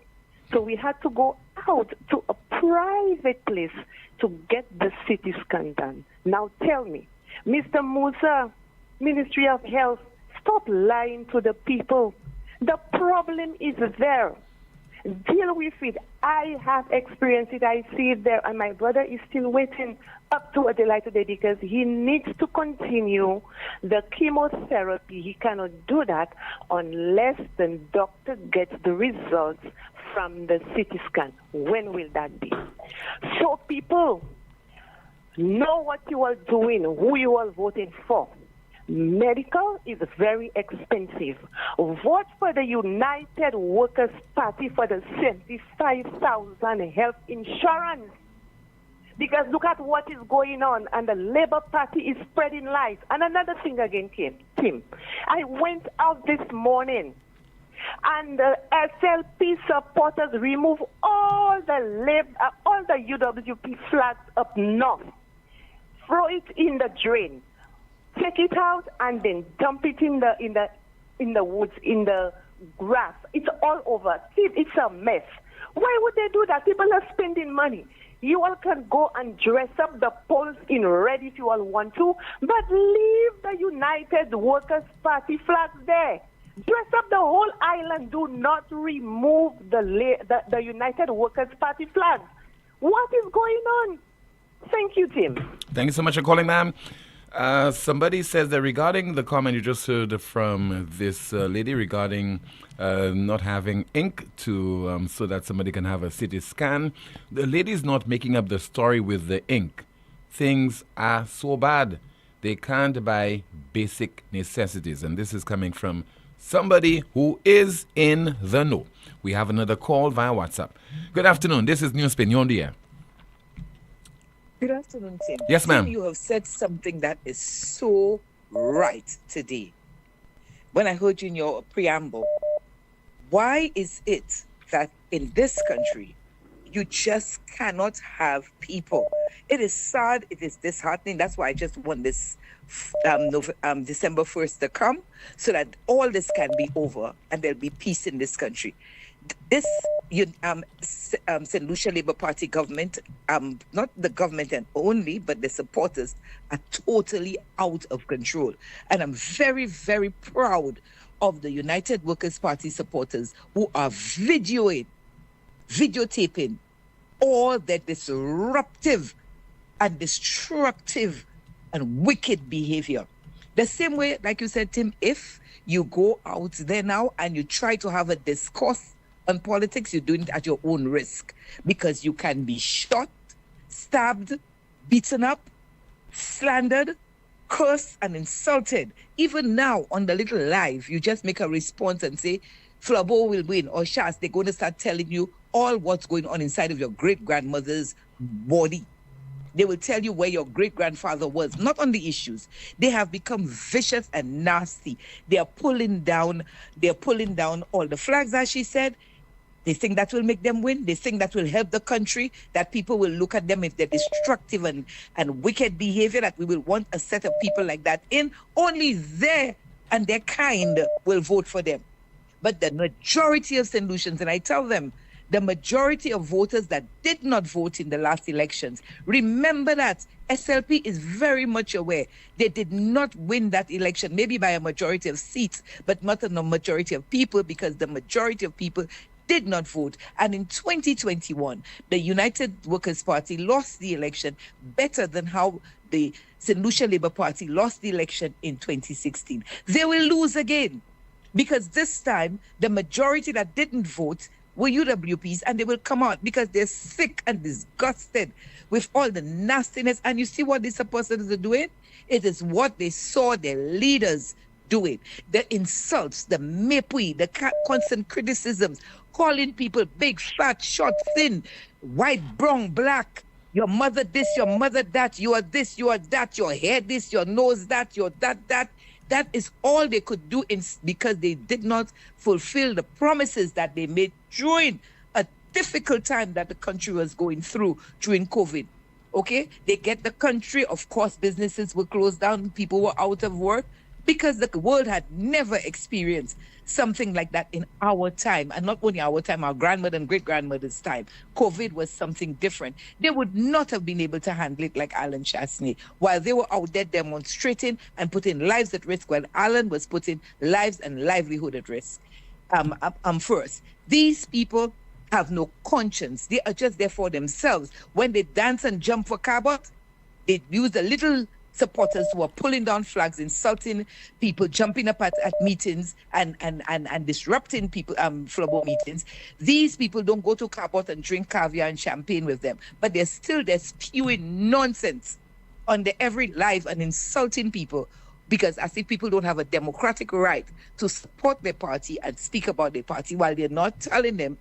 [SPEAKER 13] So we had to go out to a private place to get the CT scan done. Now tell me, Mr. Musa, Ministry of Health, stop lying to the people. The problem is there. Deal with it. I have experienced it. I see it there. And my brother is still waiting up to a day like today because he needs to continue the chemotherapy. He cannot do that unless the doctor gets the results from the CT scan. When will that be? So people, know what you are doing, who you are voting for. Medical is very expensive. Vote for the United Workers' Party for the 75,000 health insurance. Because look at what is going on, and the Labour Party is spreading lies. And another thing again, Tim, I went out this morning, and the SLP supporters remove all the UWP flags up north, throw it in the drain. Take it out and then dump it in the woods, in the grass. It's all over. See, it's a mess. Why would they do that? People are spending money. You all can go and dress up the poles in red if you all want to, but leave the United Workers' Party flags there. Dress up the whole island. Do not remove the United Workers' Party flags. What is going on? Thank you, Tim.
[SPEAKER 5] Thank you so much for calling, ma'am. Somebody says that regarding the comment you just heard from this lady regarding not having ink to so that somebody can have a CT scan, the lady is not making up the story with the ink. Things are so bad. They can't buy basic necessities. And this is coming from somebody who is in the know. We have another call via WhatsApp. Good afternoon. This is NewsSpin. You're on the air.
[SPEAKER 14] Good afternoon, Tim.
[SPEAKER 5] Yes, ma'am.
[SPEAKER 14] Tim, you have said something that is so right today. When I heard you in your preamble, why is it that in this country, you just cannot have people? It is sad. It is disheartening. That's why I just want this December 1st to come so that all this can be over and there'll be peace in this country. This St. Lucia Labour Party government, not the government and only, but the supporters are totally out of control. And I'm very, very proud of the United Workers' Party supporters who are videotaping all their disruptive and destructive and wicked behavior. The same way, like you said, Tim, if you go out there now and you try to have a discourse on politics, you're doing it at your own risk because you can be shot, stabbed, beaten up, slandered, cursed, and insulted. Even now on the little live, you just make a response and say, Flabo will win, or Shas, they're going to start telling you all what's going on inside of your great-grandmother's body. They will tell you where your great-grandfather was, not on the issues. They have become vicious and nasty. They are pulling down all the flags, as she said. They think that will make them win. They think that will help the country, that people will look at them if they're destructive and wicked behavior, that we will want a set of people like that in. Only they and their kind will vote for them. But the majority of St. Lucians, and I tell them, the majority of voters that did not vote in the last elections, remember that SLP is very much aware they did not win that election, maybe by a majority of seats, but not a majority of people, because the majority of people did not vote. And in 2021, the United Workers' Party lost the election better than how the St. Lucia Labour Party lost the election in 2016. They will lose again, because this time the majority that didn't vote were UWPs, and they will come out because they're sick and disgusted with all the nastiness. And you see what these persons are doing? It is what they saw their leaders doing. The insults, the mépris, the constant criticisms, calling people big, fat, short, thin, white, brown, black, your mother this, your mother that, you are this, you are that, your hair this, your nose that, your that. That is all they could do because they did not fulfill the promises that they made during a difficult time that the country was going through during COVID. Okay? They get the country, of course, businesses were closed down, people were out of work, because the world had never experienced something like that in our time. And not only our time, our grandmother and great-grandmother's time. COVID was something different. They would not have been able to handle it like Alan Chasney, while they were out there demonstrating and putting lives at risk, while Alan was putting lives and livelihood at risk. First, these people have no conscience. They are just there for themselves. When they dance and jump for Cabot, they use the little supporters who are pulling down flags, insulting people, jumping up at meetings and disrupting people, Flobo meetings. These people don't go to Cabot and drink caviar and champagne with them, but they're spewing nonsense on the every live and insulting people, because as if people don't have a democratic right to support their party and speak about their party, while they're not telling them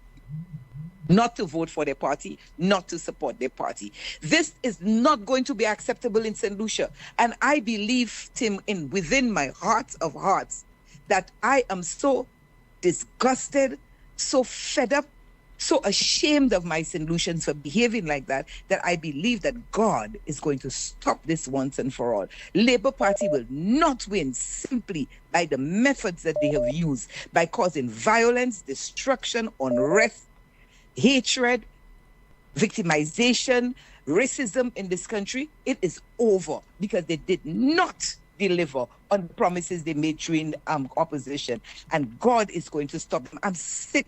[SPEAKER 14] not to vote for their party, not to support their party. This is not going to be acceptable in St. Lucia. And I believe, Tim, within my heart of hearts, that I am so disgusted, so fed up, so ashamed of my St. Lucians for behaving like that, that I believe that God is going to stop this once and for all. Labour Party will not win simply by the methods that they have used, by causing violence, destruction, unrest, hatred, victimization, racism in this country. It is over because they did not deliver on the promises they made during opposition, and God is going to stop them. I'm sick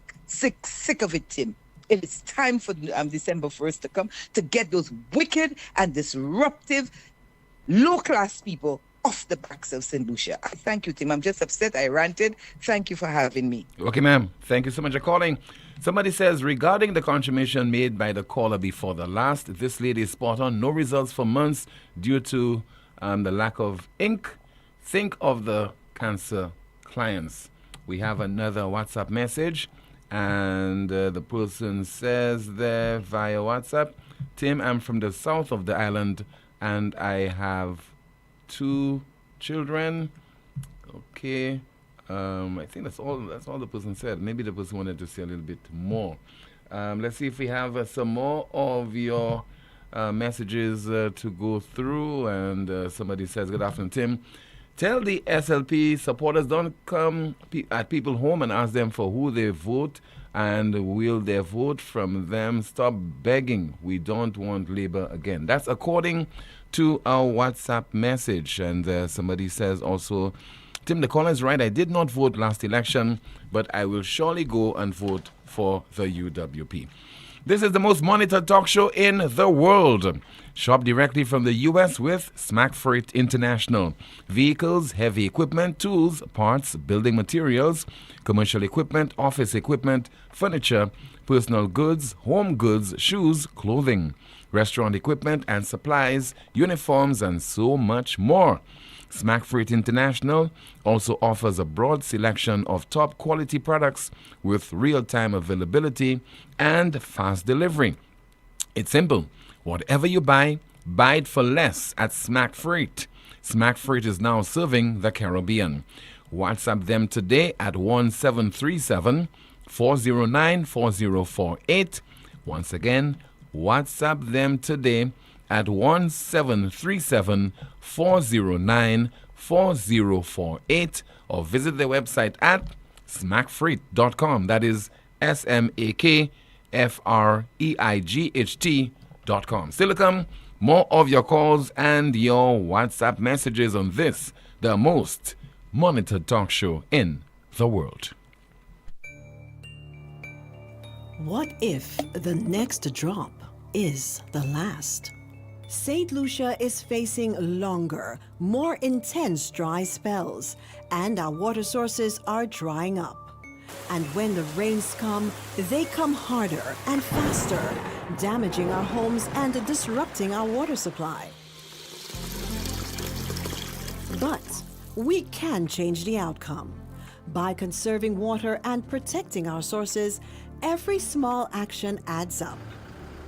[SPEAKER 14] of it, Tim. It is time for December 1st to come to get those wicked and disruptive low-class people off the backs of St. Lucia. I thank you, Tim. I'm just upset I ranted. Thank you for having me.
[SPEAKER 5] Okay, ma'am. Thank you so much for calling. Somebody says, regarding the contribution made by the caller before the last, this lady is spot on. No results for months due to the lack of ink. Think of the cancer clients. We have another WhatsApp message, and the person says there via WhatsApp, Tim, I'm from the south of the island, and I have 2 children. Okay. I think that's all the person said. Maybe the person wanted to say a little bit more. Let's see if we have some more of your messages to go through. And somebody says, good afternoon, Tim. Tell the SLP supporters don't come at people's home and ask them for who they vote and will they vote from them. Stop begging. We don't want Labour again. That's according to our WhatsApp message. And somebody says also, Tim, the caller is right. I did not vote last election, but I will surely go and vote for the UWP. This is the most monitored talk show in the world. Shop directly from the U.S. with Smack Freight International. Vehicles, heavy equipment, tools, parts, building materials, commercial equipment, office equipment, furniture, personal goods, home goods, shoes, clothing, restaurant equipment and supplies, uniforms, and so much more. Smack Freight International also offers a broad selection of top quality products with real-time availability and fast delivery. It's simple. Whatever you buy, Buy it for less at Smack Freight. Smack Freight is now serving the Caribbean. WhatsApp them today at 1737-409-4048. Once again, WhatsApp them today at 1737-409-4048 or visit their website at smackfreight.com. That is SMAKFREIGHT.com. Still to come, more of your calls and your WhatsApp messages on this, the most monitored talk show in the world.
[SPEAKER 15] What if the next drop is the last? St. Lucia is facing longer, more intense dry spells, and our water sources are drying up. And when the rains come, they come harder and faster, damaging our homes and disrupting our water supply. But we can change the outcome. By conserving water and protecting our sources, every small action adds up.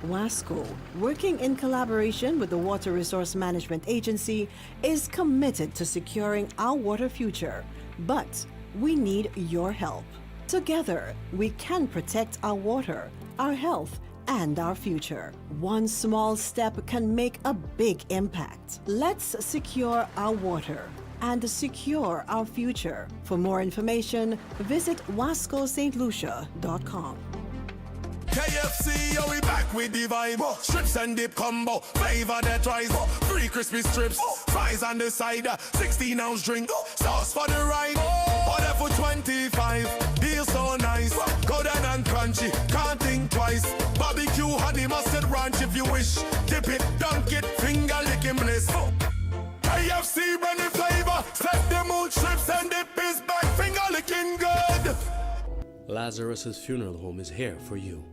[SPEAKER 15] WASCO, working in collaboration with the Water Resource Management Agency, is committed to securing our water future. But we need your help. Together, we can protect our water, our health, and our future. One small step can make a big impact. Let's secure our water and secure our future. For more information, visit wascostlucia.com.
[SPEAKER 4] KFC, yo, we back with the vibe. Strips and dip combo, flavor that tries. Free crispy strips, fries on the side. 16-ounce drink, sauce for the ride. Order for 25, deal so nice. Go down and crunchy, can't think twice. Barbecue, honey, mustard ranch if you wish. Dip it, dunk it, finger licking bliss. KFC, brand new flavor. Set the mood, strips and dip is back. Finger licking good.
[SPEAKER 16] Lazarus's Funeral Home is here for you.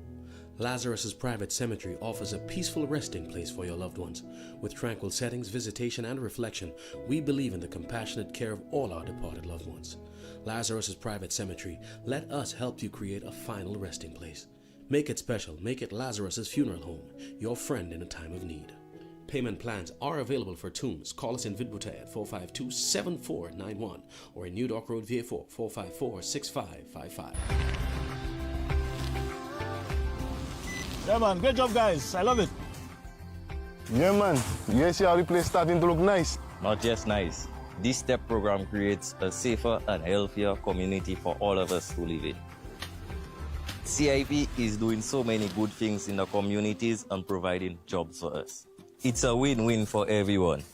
[SPEAKER 16] Lazarus's Private Cemetery offers a peaceful resting place for your loved ones. With tranquil settings, visitation, and reflection, we believe in the compassionate care of all our departed loved ones. Lazarus's Private Cemetery, let us help you create a final resting place. Make it special. Make it Lazarus's Funeral Home, your friend in a time of need. Payment plans are available for tombs. Call us in Vidbuta at 452-7491 or in New Dock Road, VA4, 454-6555.
[SPEAKER 17] Yeah, man. Great job, guys. I love it.
[SPEAKER 18] Yeah, man. You guys see how the place starting to look nice?
[SPEAKER 19] Not just nice. This STEP program creates a safer and healthier community for all of us who live in. CIP is doing so many good things in the communities and providing jobs for us. It's a win-win for everyone.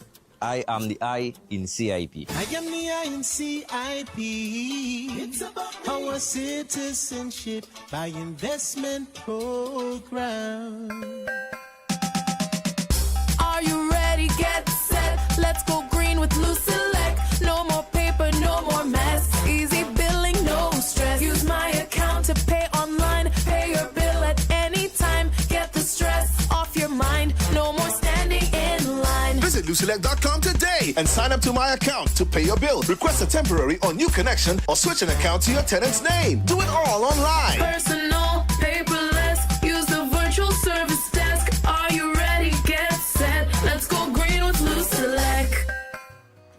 [SPEAKER 19] I am the I in CIP.
[SPEAKER 20] I am the I in CIP. It's about our citizenship by investment program.
[SPEAKER 21] Are you ready? Get set. Let's go green with Loose Select. No more paper, no more mess. Easy billing, no stress. Use my account to pay online. Pay your bill at any time. Get the stress off your mind. No more standing in line.
[SPEAKER 22] Visit LootSelect.com today and sign up to my account to pay your bill. Request a temporary or new connection or switch an account to your tenant's name. Do it all online.
[SPEAKER 21] Personal, paperless. Use the virtual service desk. Are you ready? Get set. Let's go green with Loose Select.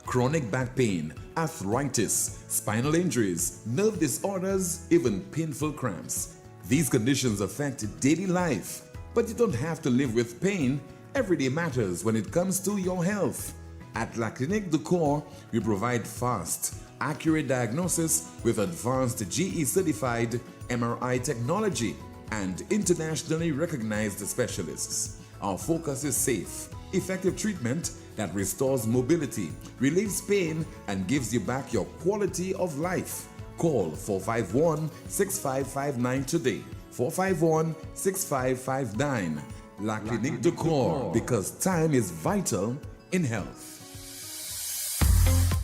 [SPEAKER 5] Chronic back pain, arthritis, spinal injuries, nerve disorders, even painful cramps. These conditions affect daily life, but you don't have to live with pain. Every day matters when it comes to your health. At La Clinique du Corps, we provide fast, accurate diagnosis with advanced GE-certified MRI technology and internationally recognized specialists. Our focus is safe, effective treatment that restores mobility, relieves pain, and gives you back your quality of life. Call 451-6559 today. 451-6559. La Clinique du Corps, because time is vital in health.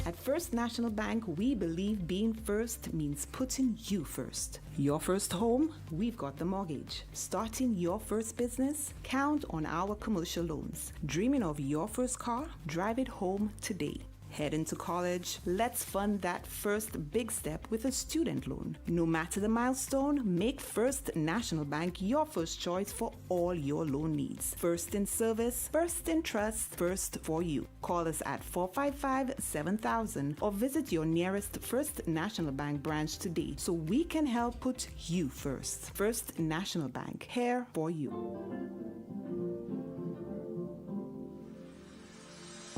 [SPEAKER 23] At First National Bank, we believe being first means putting you first. Your first home, we've got the mortgage. Starting your first business, count on our commercial loans. Dreaming of your first car? Drive it home today. Heading to college? Let's fund that first big step with a student loan. No matter the milestone, make First National Bank your first choice for all your loan needs. First in service, first in trust, first for you. Call us at 455-7000 or visit your nearest First National Bank branch today so we can help put you first. First National Bank, here for you.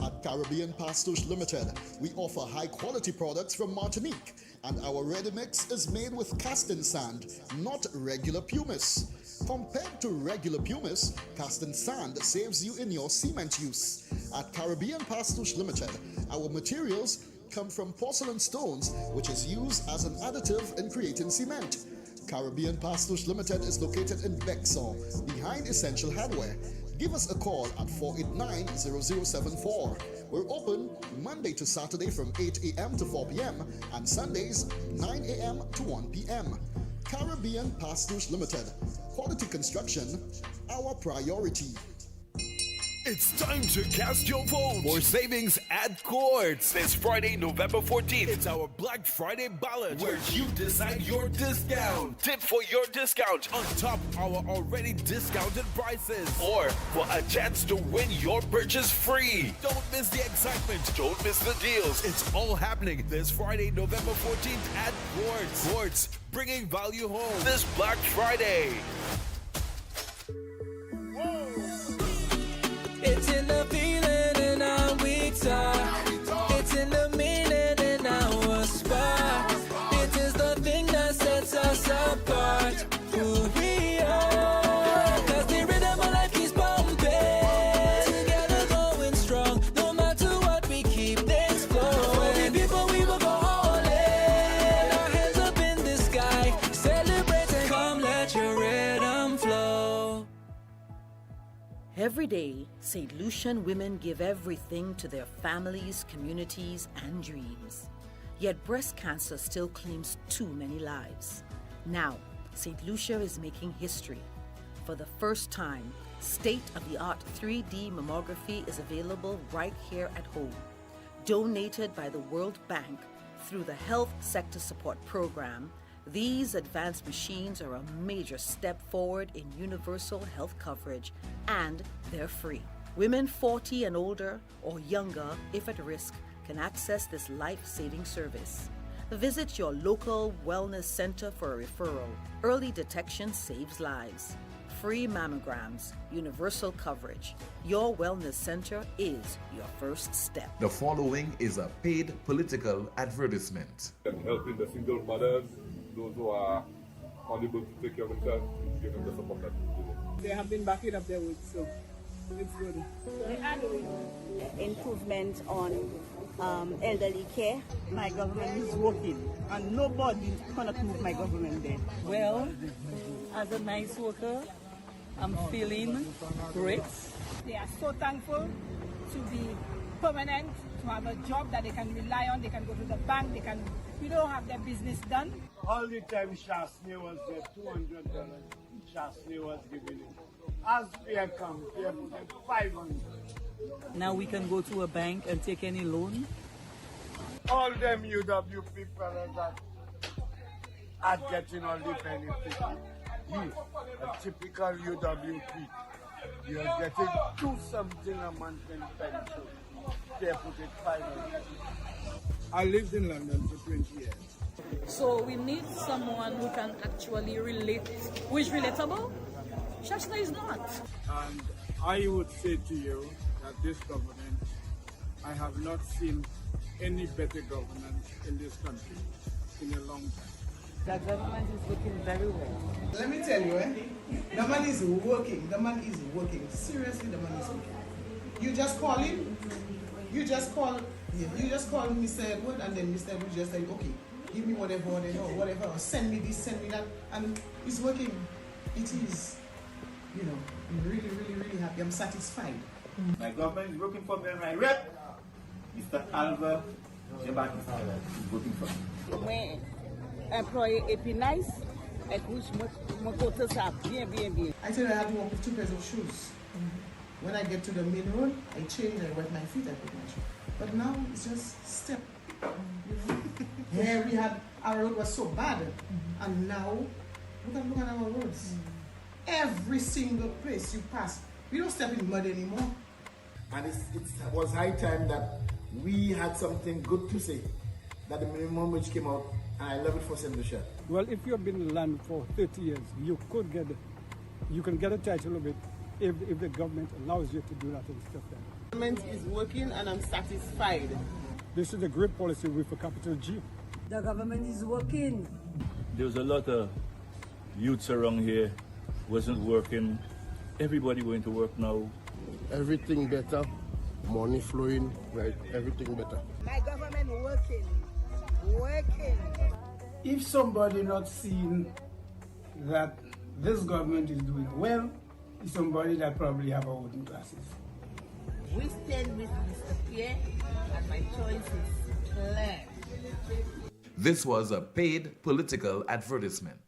[SPEAKER 1] At Caribbean Pastouche Limited, we offer high-quality products from Martinique, and our ready mix is made with casting sand, not regular pumice. Compared to regular pumice, casting sand saves you in your cement use. At Caribbean Pastouche Limited, our materials come from porcelain stones, which is used as an additive in creating cement. Caribbean Pastouche Limited is located in Bexar, behind Essential Hardware. Give us a call at 489-0074. We're open Monday to Saturday from 8 a.m. to 4 p.m. and Sundays 9 a.m. to 1 p.m. Caribbean Pastouche Limited. Quality construction, our priority.
[SPEAKER 2] It's time to cast your vote for savings at Courts. This Friday, November 14th, it's our Black Friday ballot where you decide your discount. Tip for your discount on top our already discounted prices or for a chance to win your purchase free. Don't miss the excitement. Don't miss the deals. It's all happening this Friday, November 14th at Courts. Courts, bringing value home this Black Friday.
[SPEAKER 3] It's in the feeling in our weak side. It's in the meaning in our spot. It is the thing that sets us apart. Who we are. Cause the rhythm of life keeps pumping. Together going strong. No matter what, we keep things flowing. For the people we will go all in. Our hands up in the sky. Celebrating. Come let your rhythm flow.
[SPEAKER 24] Every day, St. Lucian women give everything to their families, communities, and dreams. Yet breast cancer still claims too many lives. Now, St. Lucia is making history. For the first time, state-of-the-art 3D mammography is available right here at home. Donated by the World Bank through the Health Sector Support Program, these advanced machines are a major step forward in universal health coverage, and they're free. Women 40 and older or younger, if at risk, can access this life-saving service. Visit your local wellness center for a referral. Early detection saves lives. Free mammograms, universal coverage. Your wellness center is your first step.
[SPEAKER 25] The following is a paid political advertisement.
[SPEAKER 26] Helping the single mothers, those who are unable to take care of themselves, give them the support that they need.
[SPEAKER 27] They have been backing up their work, so it's good.
[SPEAKER 28] Improvement on elderly care. My government is working, and nobody cannot move my government there.
[SPEAKER 29] Well, as a nice worker, I'm feeling great.
[SPEAKER 27] They are so thankful to be permanent, to have a job that they can rely on. They can go to the bank. They can, you know, have their business done.
[SPEAKER 30] All the time Shasney was there, $200. Shasney was giving it. As we have come, we have put it 500.
[SPEAKER 29] Now we can go to a bank and take any loan.
[SPEAKER 30] All them UWP fellas that are getting all the benefits. You, a typical UWP, you're getting 2 something a month in pension. They put it 500. I lived in London for 20 years.
[SPEAKER 29] So we need someone who can actually relate, who is relatable. Shashna is not.
[SPEAKER 30] And I would say to you that this government, I have not seen any better governance in this country in a long time.
[SPEAKER 29] The government is looking very well.
[SPEAKER 31] Let me tell you, the man is working. The man is working. Seriously, the man is working. You just call him. You just call Mr. Edward, and then Mr. Edward just like, okay, give me whatever, or send me this, send me that, and it's working. It is, you know, I'm really, really, really happy. I'm satisfied.
[SPEAKER 30] My government is working for me, and my rep, Mr. Alva Jebat, is working for me.
[SPEAKER 29] My employee is nice, and who's my quotas are bien.
[SPEAKER 31] I tell you, I have to walk with 2 pairs of shoes. When I get to the main road, I change, I wet my feet, I put my shoes. But now it's just step. Here we had, our road was so bad, and now look at our roads. Every single place you pass, we don't step in mud anymore.
[SPEAKER 30] And it was high time that we had something good to say. That the minimum wage came out, and I love it for St. Lucia.
[SPEAKER 4] Well, if you have been in the land for 30 years, you can get a title of it if the government allows you to do that and stuff like that.
[SPEAKER 31] The government is working, and I'm satisfied.
[SPEAKER 4] This is a great policy with a capital G.
[SPEAKER 6] The government is working.
[SPEAKER 7] There's a lot of youths around here wasn't working. Everybody going to work now.
[SPEAKER 8] Everything better, money flowing, right? Everything better.
[SPEAKER 6] My government working.
[SPEAKER 31] If somebody not seeing that this government is doing well, it's somebody that probably have a wooden glasses.
[SPEAKER 28] We stand with Mr. Pierre, and my choice is clear.
[SPEAKER 25] This was a paid political advertisement.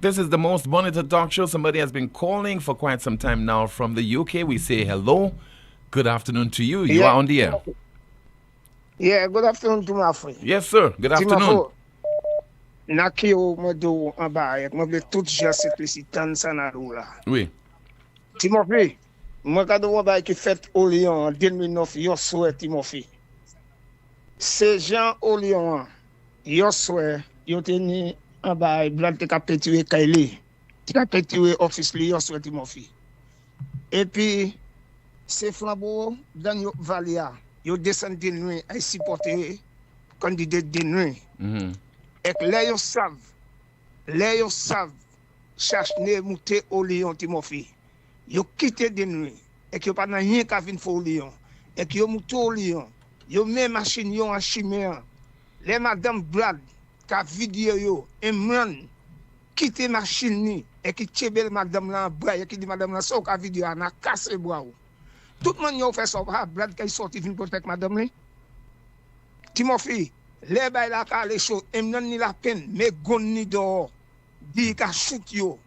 [SPEAKER 5] This is the most monitored talk show. Somebody has been calling for quite some time now from the UK. We say hello. Good afternoon to you. You are on the air.
[SPEAKER 9] Yeah, good afternoon to my friend.
[SPEAKER 5] Yes, sir. Good afternoon.
[SPEAKER 9] Naki ou modo abaye, moble tout jase klisi tan sanadou la.
[SPEAKER 5] Oui.
[SPEAKER 9] Timothy, moi kado abaye ki fait au Lyon en 2009, yo souhait Timothy. Ces gens au Lyon, yo souhait, yo teni abaye blan te kapetiwe kaili. Te kapetiwe office li yo souhait Timothy. Et puis, ces flambeaux dans yo valia, yo descend de nuit, ay supporter candidat de nuit. Et les yo savent, cherche ne monter au Lyon, Timothy. Yo quitté de nuit, et que pas rien qu'à venir au Lyon, et que yo monte au Lyon, yo met machine yo en chimère. Les madame Brad, ka vidéo yo, et man, quitte machine ni, et qui tchebe madame la bras, et qui dit madame la so ka vidéo, na casse bras. Tout le monde yo fait ça, Brad qui sorti vinn protect madame li. Timothy, les bay la ka les choses, et m'nan ni la peine, mais gon ni dehors, di ka shoot yo.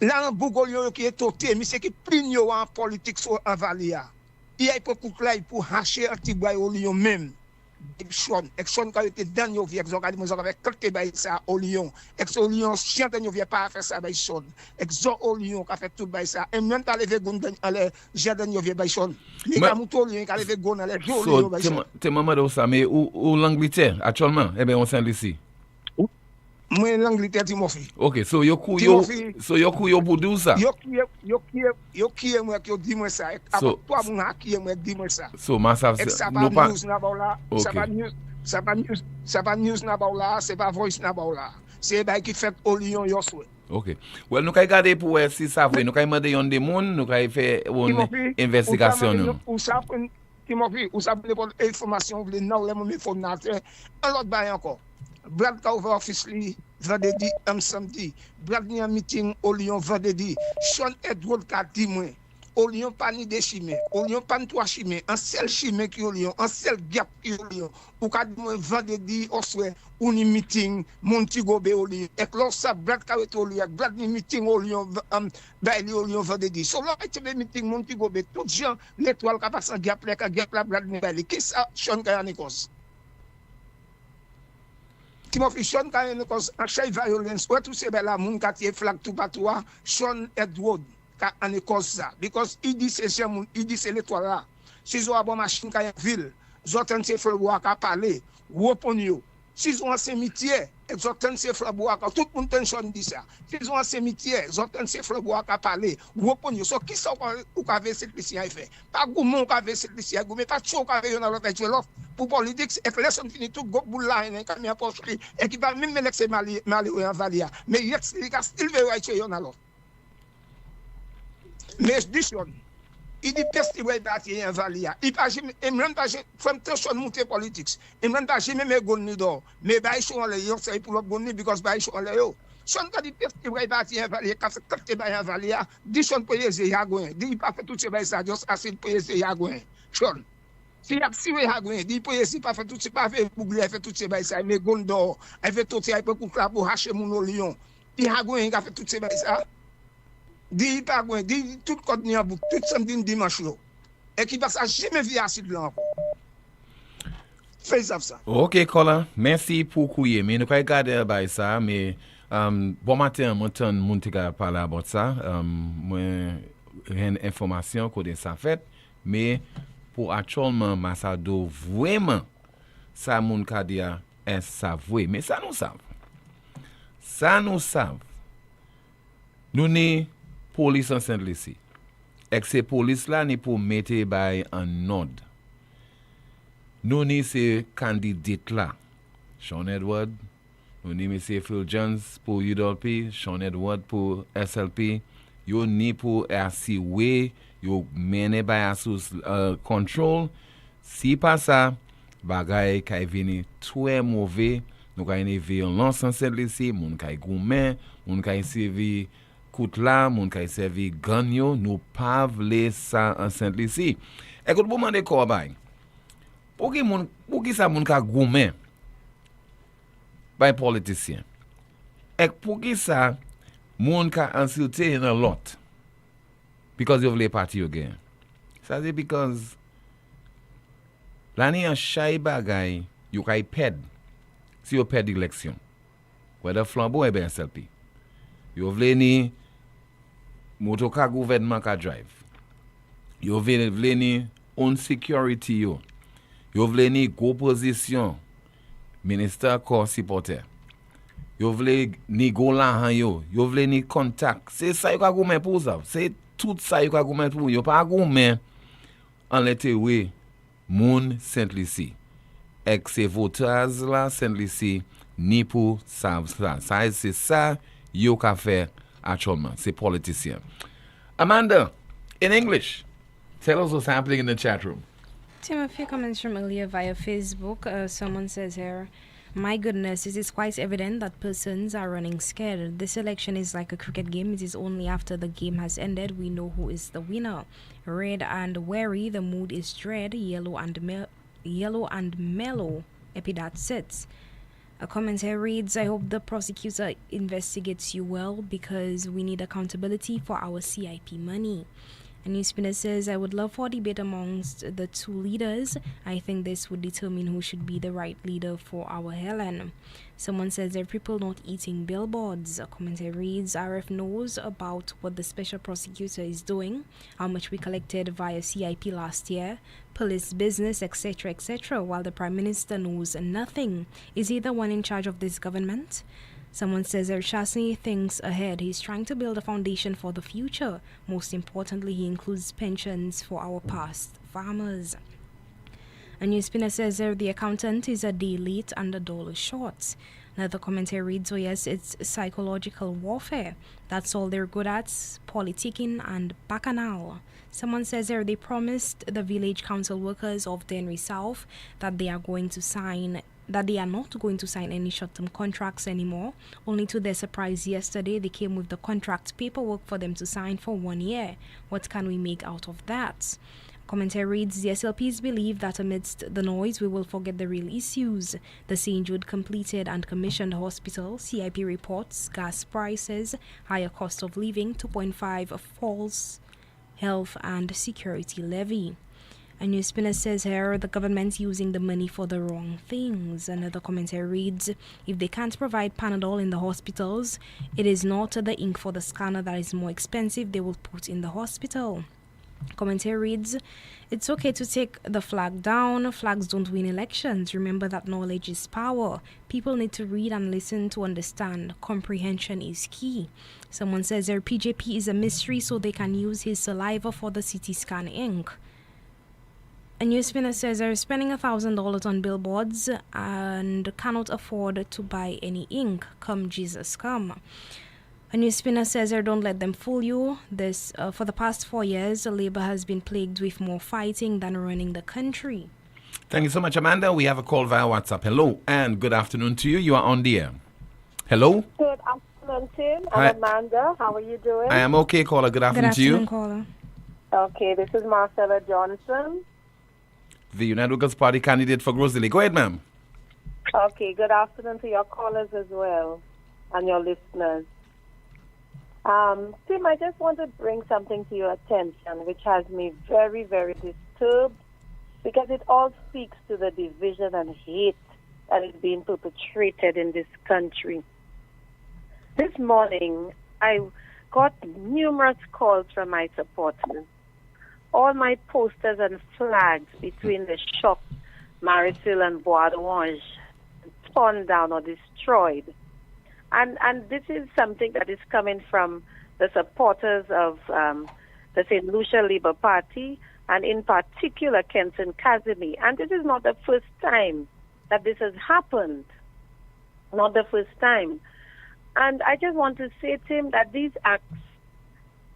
[SPEAKER 9] Là, un bougol yo qui est toté, mais c'est qui pline yo en politique sur en Valia. Il y a pour couclay pour hacher anti-boy au Lyon même. Exxon quand était dans yo vie exo kadi mo avec côté bay ça au Lyon. Exo Lyon chante yo vie pas faire ça bay son. Exo au Lyon ka fait tout bay ça. Et même ta lever gon dans aller jardin yo vie bay son. Li ka mouto Lyon ka lever gon aller jo Lyon bay son.
[SPEAKER 5] T'es maman de ça mais ou l'Angleterre actuellement eh ben on s'en ici.
[SPEAKER 9] Moi l'Angleterre Timothy.
[SPEAKER 5] OK, so yo ku yo boudou ça.
[SPEAKER 9] Yo qui moi qui dit moi ça. Après toi mon qui moi dit moi ça.
[SPEAKER 5] So massa
[SPEAKER 9] no pas news na baula. Ça pas news na baula, c'est pas voice na baula. C'est bay qui fait au Lyon yo souhait.
[SPEAKER 5] OK. Well, nous kay garder pour si ça vrai, nous kay demander yon des monde, nous kay faire une investigation.
[SPEAKER 9] Timothy, ou ça pour information, vous non les mêmes informations. Un autre bay encore. Brad ka ouvert office li vendredi samedi. Brad ni un meeting au Lyon vendredi. Sean Edward ka di moi. Au Lyon pas ni de chimé. Au Lyon pas ni trois chimé. Un seul chimé qui au Lyon, un seul gap qui au Lyon. Ou ka di moi vendredi au soir ou ni meeting Montigobe au Lyon. Et là ça Brad ka au Lyon, Brad ni meeting au Lyon bail au Lyon vendredi. So là était meeting Montigobe tout gens l'étoile ka passe gap la Brad ni bail. Qui ça Sean ka en cause? Timothy Sean ka en cause en chef violence ou tout c'est la moun ka tie flag tout partout Sean Edward ka en cause ça because il dit c'est moun il dit c'est l'étoile là si zo a bon machine ka en ville zotan se fwa ka parler wopon yo si zo en cimetière zotan se fwa ka tout moun tension dit ça si zo en cimetière zotan se fwa ka parler wopon yo so qui ça ou ka verser Christian fait pas goumon ka verser Christian goumé pas chou ka yo dans l'autre pour politique et que les gens finissent tout goboul là en camion poche et qui va même l'ex Mali en Valia mais yex il a still veut être yo alors mais dison il dit peste ouais bâti en Valia il pas même pas from tension monter politique et même pas même gonni d'or mais ba ils les yo c'est pour gonni because ba ils les yo son ka dit peste ouais bâti en Valia ka fait côté ba en Valia dison poyese yagoin dit pas fait tout ce ba ça juste assez poyese yagoin son si a si we hagwen di poyesi pas fait tout c'est pas fait bougle fait tout c'est bail ça mais gondo elle fait tout c'est pour pour hacher mon Lyon Il a gagné, il a fait toutes ces choses. Dit il pas gagné, dit tout code ni en boucle, tout samedi dimanche. Et qui va ça jamais vu acide là encore. Fais ça.
[SPEAKER 5] OK, Colin. Merci pour couiller. Mais nous allons garder ça. Mais bon matin, moi, je vais parler de ça. Moi, j'ai une information que ça fait. Mais pour actuellement, Massado, vraiment, ça, mon cas dire, est ça vrai. Mais ça, nous savons. Ça, nous savons. Nous sommes police en Saint-Lucie. Et ces police-là, nous pour mettre en ordre. Nous sommes ces candidats-là. Sean Edward, nous sommes M. Phil Jones pour UWP, Sean Edward pour SLP. Nous sommes pour RCW, nous mené by sous control. Si pas ça, bagay kay vini très mauvais. Nous avons violence en Saint-Lucie, nous avons gourmet, nous avons servi koutla, nous avons servi ganyo. Nous pas voulu ça en Saint-Lucie. Écoute, pour demander quoi, pour qui ça moun ka gourmet by politicien? Et pour qui ça moun ka insulté in a lot? Because you voulez parti again. Ça c'est because l'année en chay bagay you kay ped si you ped election. Whether flambeau et bien SLP. You voulez ni motoka gouvernement ka drive. You voulez ni on security yo. Yo vle ni go position minister corps supporter. Yo vle ni go lan yo. Yo vle ni contact. C'est ça yo ka goumen pour ça. C'est tout ça yo ka goumen pour. Yo pas goumen en l'été oui moun Saint-Lucie. Ek se voters la Saint-Lucie ni pour ça. Ça c'est ça yo ka faire actuellement. C'est politicien. Amanda, in English, tell us what's happening in the chat room.
[SPEAKER 10] Tim, a few comments from earlier via Facebook. Someone says here, my goodness, it is quite evident that persons are running scared. This election is like a cricket game. It is only after the game has ended we know who is the winner. Red and wary, the mood is dread. Yellow and mellow, epidat sits. A comment here reads, I hope the prosecutor investigates you well because we need accountability for our CIP money. A NewsSpin says, I would love for debate amongst the two leaders. I think this would determine who should be the right leader for our Helen. Someone says there are people not eating billboards. A commentator reads, RF knows about what the special prosecutor is doing, how much we collected via CIP last year, police business, etc., while the Prime Minister knows nothing. Is he the one in charge of this government? Someone says Chasney thinks ahead. He's trying to build a foundation for the future. Most importantly, he includes pensions for our past farmers. A NewsSpinner says the accountant is a day late and $1 short. Another commentary reads, oh yes, it's psychological warfare. That's all they're good at, politicking and bacchanal. Someone says they promised the village council workers of Denry South that they are not going to sign any short-term contracts anymore. Only to their surprise yesterday, they came with the contract paperwork for them to sign for 1 year. What can we make out of that? Commentary reads, the SLPs believe that amidst the noise, we will forget the real issues. The St. Jude completed and commissioned hospital, CIP reports, gas prices, higher cost of living, 2.5 false health and security levy. A NewsSpinner says here the government's using the money for the wrong things. Another commentary reads, if they can't provide Panadol in the hospitals, it is not the ink for the scanner that is more expensive they will put in the hospital. Commentary reads, it's okay to take the flag down. Flags don't win elections. Remember that knowledge is power. People need to read and listen to understand. Comprehension is key. Someone says their PJP is a mystery so they can use his saliva for the CT scan ink. A NewsSpinner says they're spending $1,000 on billboards and cannot afford to buy any ink. Come Jesus come. A NewsSpinner says don't let them fool you. This for the past 4 years, Labour has been plagued with more fighting than running the country.
[SPEAKER 5] Thank you so much, Amanda. We have a call via WhatsApp. Hello and good afternoon to you. You are on the air. Hello.
[SPEAKER 11] Good afternoon, Tim. I'm Amanda. How are you doing?
[SPEAKER 5] I am okay, caller. Good afternoon to you.
[SPEAKER 11] Caller. Okay, this is Marcella Johnson,
[SPEAKER 5] the United Workers' Party candidate for Rosalie. Go ahead, ma'am.
[SPEAKER 11] Okay, good afternoon to your callers as well and your listeners. Tim, I just want to bring something to your attention, which has me very, very disturbed, because it all speaks to the division and hate that is being perpetrated in this country. This morning, I got numerous calls from my supporters. All my posters and flags between the shop, Marisil and Bois d'Orange, torn down or destroyed. And this is something that is coming from the supporters of the St. Lucia Labour Party, and in particular Kenson Kazemi. And this is not the first time that this has happened. Not the first time. And I just want to say to him that these acts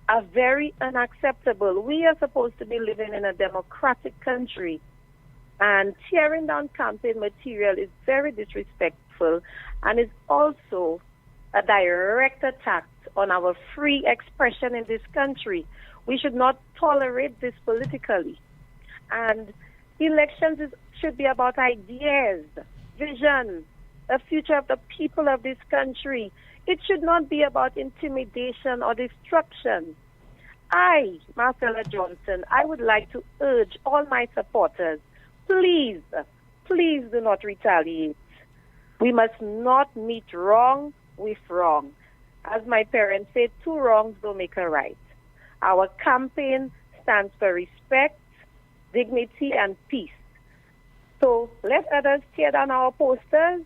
[SPEAKER 11] are very unacceptable. We are supposed to be living in a democratic country, and tearing down campaign material is very disrespectful and is also a direct attack on our free expression in this country. We should not tolerate this politically. And elections should be about ideas, vision, the future of the people of this country. It should not be about intimidation or destruction. I, Marcella Johnson, I would like to urge all my supporters, please, please do not retaliate. We must not meet wrong with wrong. As my parents said, two wrongs don't make a right. Our campaign stands for respect, dignity, and peace. So let others tear down our posters,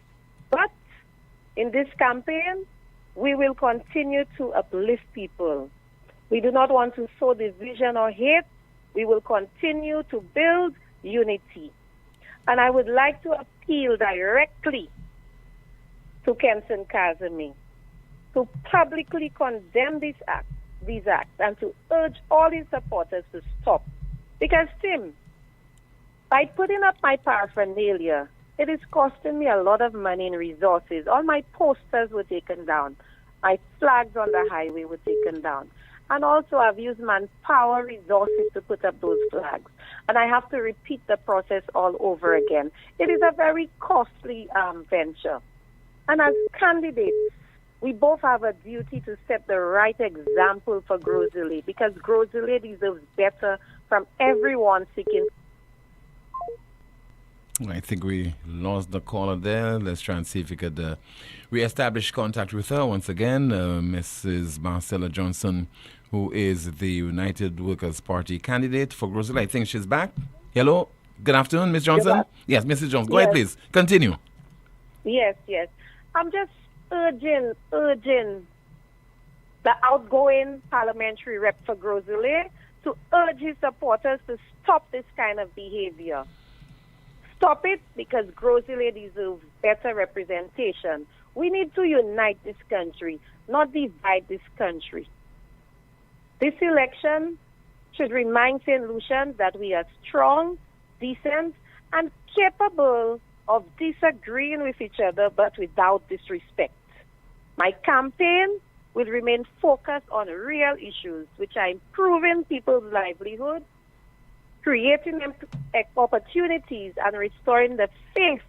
[SPEAKER 11] but in this campaign, we will continue to uplift people. We do not want to sow division or hate. We will continue to build unity. And I would like to appeal directly to Kenson Kazemi to publicly condemn these acts and to urge all his supporters to stop. Because, Tim, by putting up my paraphernalia, it is costing me a lot of money and resources. All my posters were taken down. My flags on the highway were taken down. And also I've used manpower resources to put up those flags. And I have to repeat the process all over again. It is a very costly venture. And as candidates, we both have a duty to set the right example for Grosley, because Grosley deserves better from everyone seeking.
[SPEAKER 5] I think we lost the caller there. Let's try and see if we could reestablish contact with her once again. Mrs. Marcella Johnson, who is the United Workers' Party candidate for Grosley. I think she's back. Hello. Good afternoon, Ms. Johnson. Yes, Mrs. Johnson. Go ahead, please. Continue.
[SPEAKER 11] Yes. I'm just urging the outgoing parliamentary rep for Grosley to urge his supporters to stop this kind of behavior. Stop it, because Grosley deserves better representation. We need to unite this country, not divide this country. This election should remind St. Lucians that we are strong, decent, and capable of disagreeing with each other, but without disrespect. My campaign will remain focused on real issues, which are improving people's livelihood, creating opportunities, and restoring the faith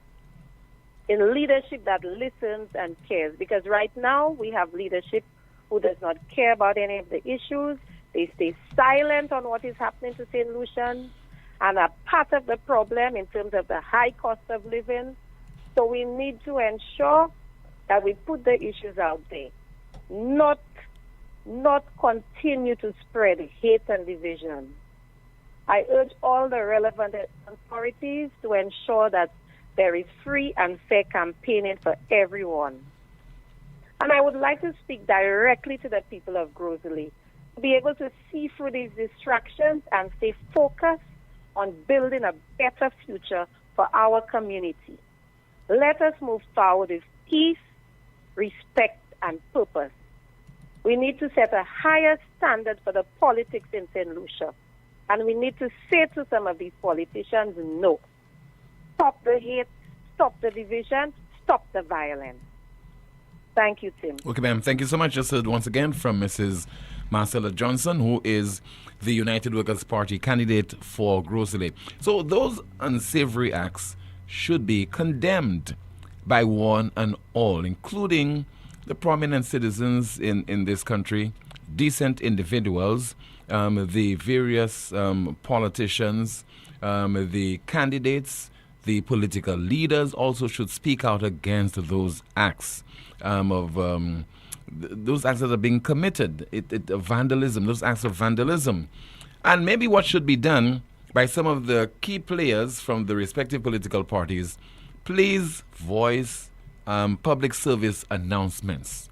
[SPEAKER 11] in leadership that listens and cares. Because right now we have leadership who does not care about any of the issues. They stay silent on what is happening to St. Lucians and are part of the problem in terms of the high cost of living. So we need to ensure that we put the issues out there, not continue to spread hate and division. I urge all the relevant authorities to ensure that there is free and fair campaigning for everyone. And I would like to speak directly to the people of Grosley, to be able to see through these distractions and stay focused on building a better future for our community. Let us move forward with peace, respect, and purpose. We need to set a higher standard for the politics in St. Lucia. And we need to say to some of these politicians, no. Stop the hate, stop the division, stop the violence. Thank you, Tim.
[SPEAKER 5] Okay, ma'am. Thank you so much. Just heard once again from Mrs. Marcella Johnson, who is the United Workers' Party candidate for Grosley. So those unsavory acts should be condemned by one and all, including the prominent citizens in this country decent individuals, the various politicians, the candidates, the political leaders also should speak out against those acts those acts that are being committed, vandalism, those acts of vandalism. And maybe what should be done by some of the key players from the respective political parties, please voice public service announcements.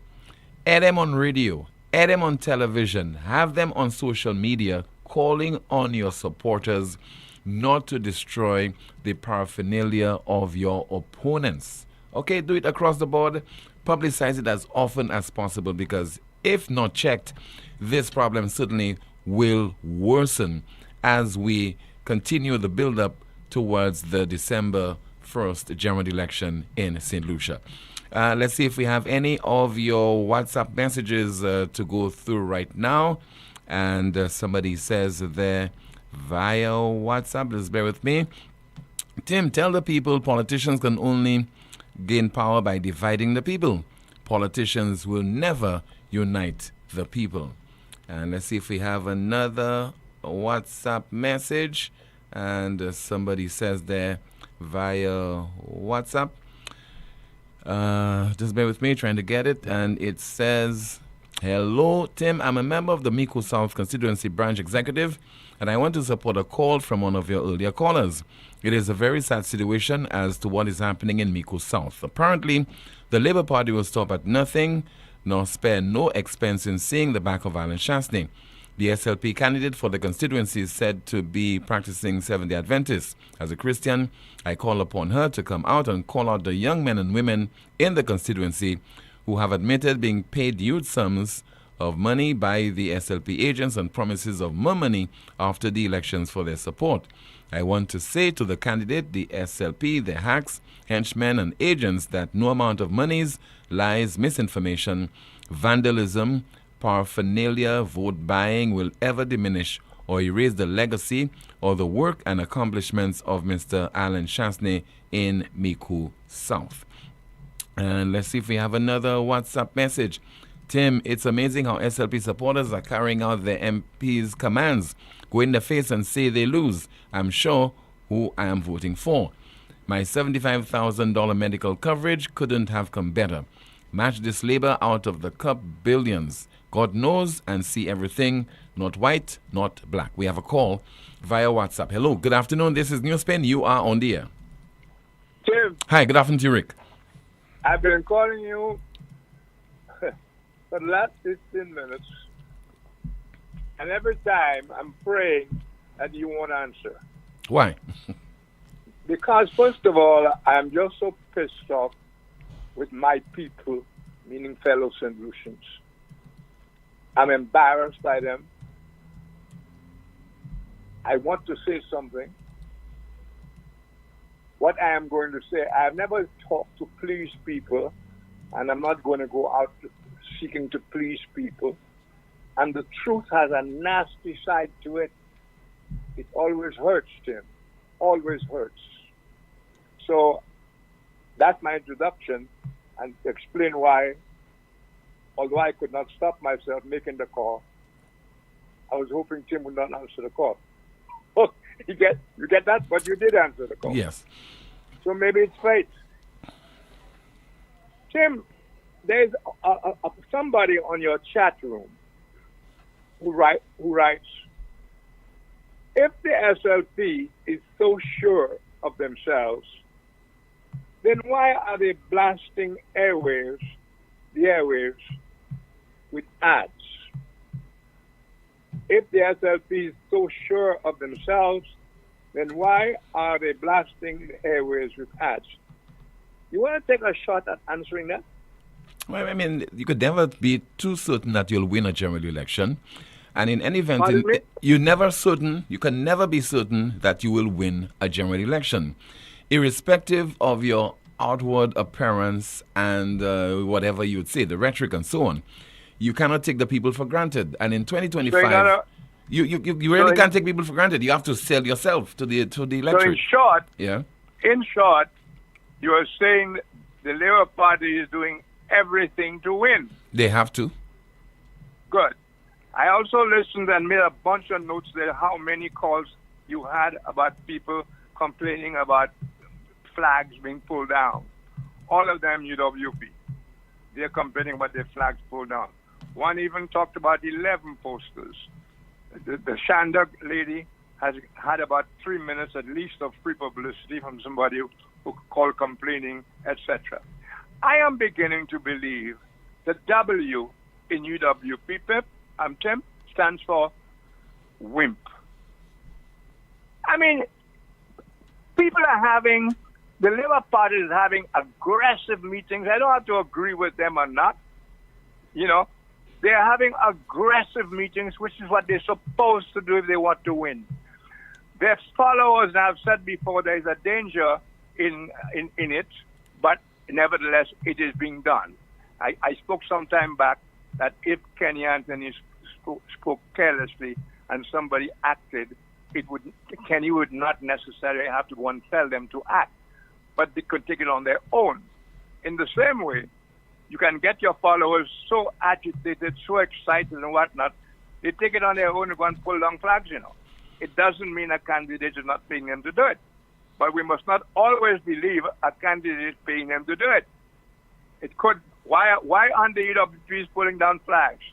[SPEAKER 5] Air them on radio, air them on television, have them on social media, calling on your supporters not to destroy the paraphernalia of your opponents. Okay, do it across the board. Publicize it as often as possible, because if not checked, this problem certainly will worsen as we continue the build-up towards the December 1st general election in St. Lucia. Let's see if we have any of your WhatsApp messages to go through right now. And somebody says there via WhatsApp, just bear with me. Tim, tell the people politicians can only gain power by dividing the people. Politicians will never unite the people. And let's see if we have another WhatsApp message. And somebody says there via WhatsApp. Just bear with me, trying to get it. And it says, hello, Tim. I'm a member of the Mico South Constituency Branch Executive, and I want to support a call from one of your earlier callers. It is a very sad situation as to what is happening in Mico South. Apparently, the Labour Party will stop at nothing, nor spare no expense in seeing the back of Alan Chasney. The SLP candidate for the constituency is said to be practicing Seventh-day Adventist. As a Christian, I call upon her to come out and call out the young men and women in the constituency who have admitted being paid huge sums of money by the SLP agents and promises of more money after the elections for their support. I want to say to the candidate, the SLP, the hacks, henchmen and agents that no amount of monies, lies, misinformation, vandalism, paraphernalia, vote buying will ever diminish or erase the legacy or the work and accomplishments of Mr. Alan Chasney in Mico South. And let's see if we have another WhatsApp message. Tim, it's amazing how SLP supporters are carrying out their MP's commands. Go in the face and say they lose. I'm sure who I am voting for. My $75,000 medical coverage couldn't have come better. Match this labor out of the cup billions. God knows and see everything, not white, not black. We have a call via WhatsApp. Hello, good afternoon. This is NewsSpin. You are on the air.
[SPEAKER 12] Tim.
[SPEAKER 5] Hi, good afternoon to you, Rick.
[SPEAKER 12] I've been calling you for the last 15 minutes, and every time I'm praying that you won't answer.
[SPEAKER 5] Why?
[SPEAKER 12] Because, first of all, I'm just so pissed off with my people, meaning fellow St. Lucians. I'm embarrassed by them. I want to say something. What I am going to say, I have never talked to please people, and I'm not going to go out seeking to please people. And the truth has a nasty side to it. It always hurts, Tim. Always hurts. So that's my introduction, and to explain why, although I could not stop myself making the call, I was hoping Tim would not answer the call. Oh, you get that? But you did answer the call.
[SPEAKER 5] Yes.
[SPEAKER 12] So maybe it's fate. Tim, there's somebody on your chat room who writes, if the SLP is so sure of themselves, then why are they blasting the airwaves with ads? If the SLP is so sure of themselves, then why are they blasting the airwaves with ads? You want to take a shot at answering that?
[SPEAKER 5] Well, I mean, you could never be too certain that you'll win a general election. And in any event, you can never be certain that you will win a general election. Irrespective of your outward appearance and whatever you would say, the rhetoric and so on, you cannot take the people for granted. And in 2025, you really can't take people for granted. You have to sell yourself to the electorate.
[SPEAKER 12] So in short, you are saying the Labour Party is doing everything to win.
[SPEAKER 5] They have to.
[SPEAKER 12] Good. I also listened and made a bunch of notes there how many calls you had about people complaining about flags being pulled down. All of them UWP. They're complaining about their flags pulled down. One even talked about 11 posters. The Shanda lady has had about 3 minutes at least of free publicity from somebody who called complaining, etc. I am beginning to believe the W in UWP, Tim, stands for wimp. I mean, people are having, the Labour Party is having aggressive meetings. I don't have to agree with them or not. You know, they're having aggressive meetings, which is what they're supposed to do if they want to win. Their followers, and I've said before, there is a danger in it, but nevertheless, it is being done. I spoke some time back that if Kenny Anthony spoke carelessly and somebody acted, Kenny would not necessarily have to go and tell them to act, but they could take it on their own. In the same way, you can get your followers so agitated, so excited and whatnot, they take it on their own and go and pull down flags, you know. It doesn't mean a candidate is not paying them to do it. But we must not always believe a candidate is paying them to do it. It could. Why aren't the UWPs pulling down flags?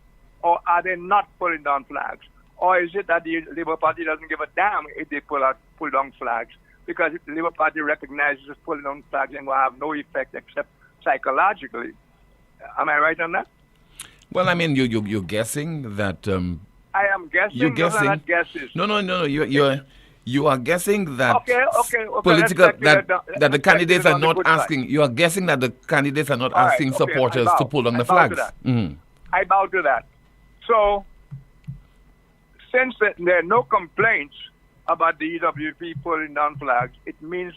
[SPEAKER 12] Or are they not pulling down flags? Or is it that the Labour Party doesn't give a damn if they pull down flags? Because the Labour Party recognizes pulling down flags and will have no effect except psychologically. Am I right on that?
[SPEAKER 5] Well, I mean, you're guessing that.
[SPEAKER 12] I am guessing.
[SPEAKER 5] You're guessing.
[SPEAKER 12] Those are not guesses.
[SPEAKER 5] No. You are guessing that
[SPEAKER 12] okay,
[SPEAKER 5] political that the candidates are not asking. You are guessing that the candidates are not asking supporters to pull down the flags.
[SPEAKER 12] I bow to that. So, since there are no complaints about the UWP pulling down flags, it means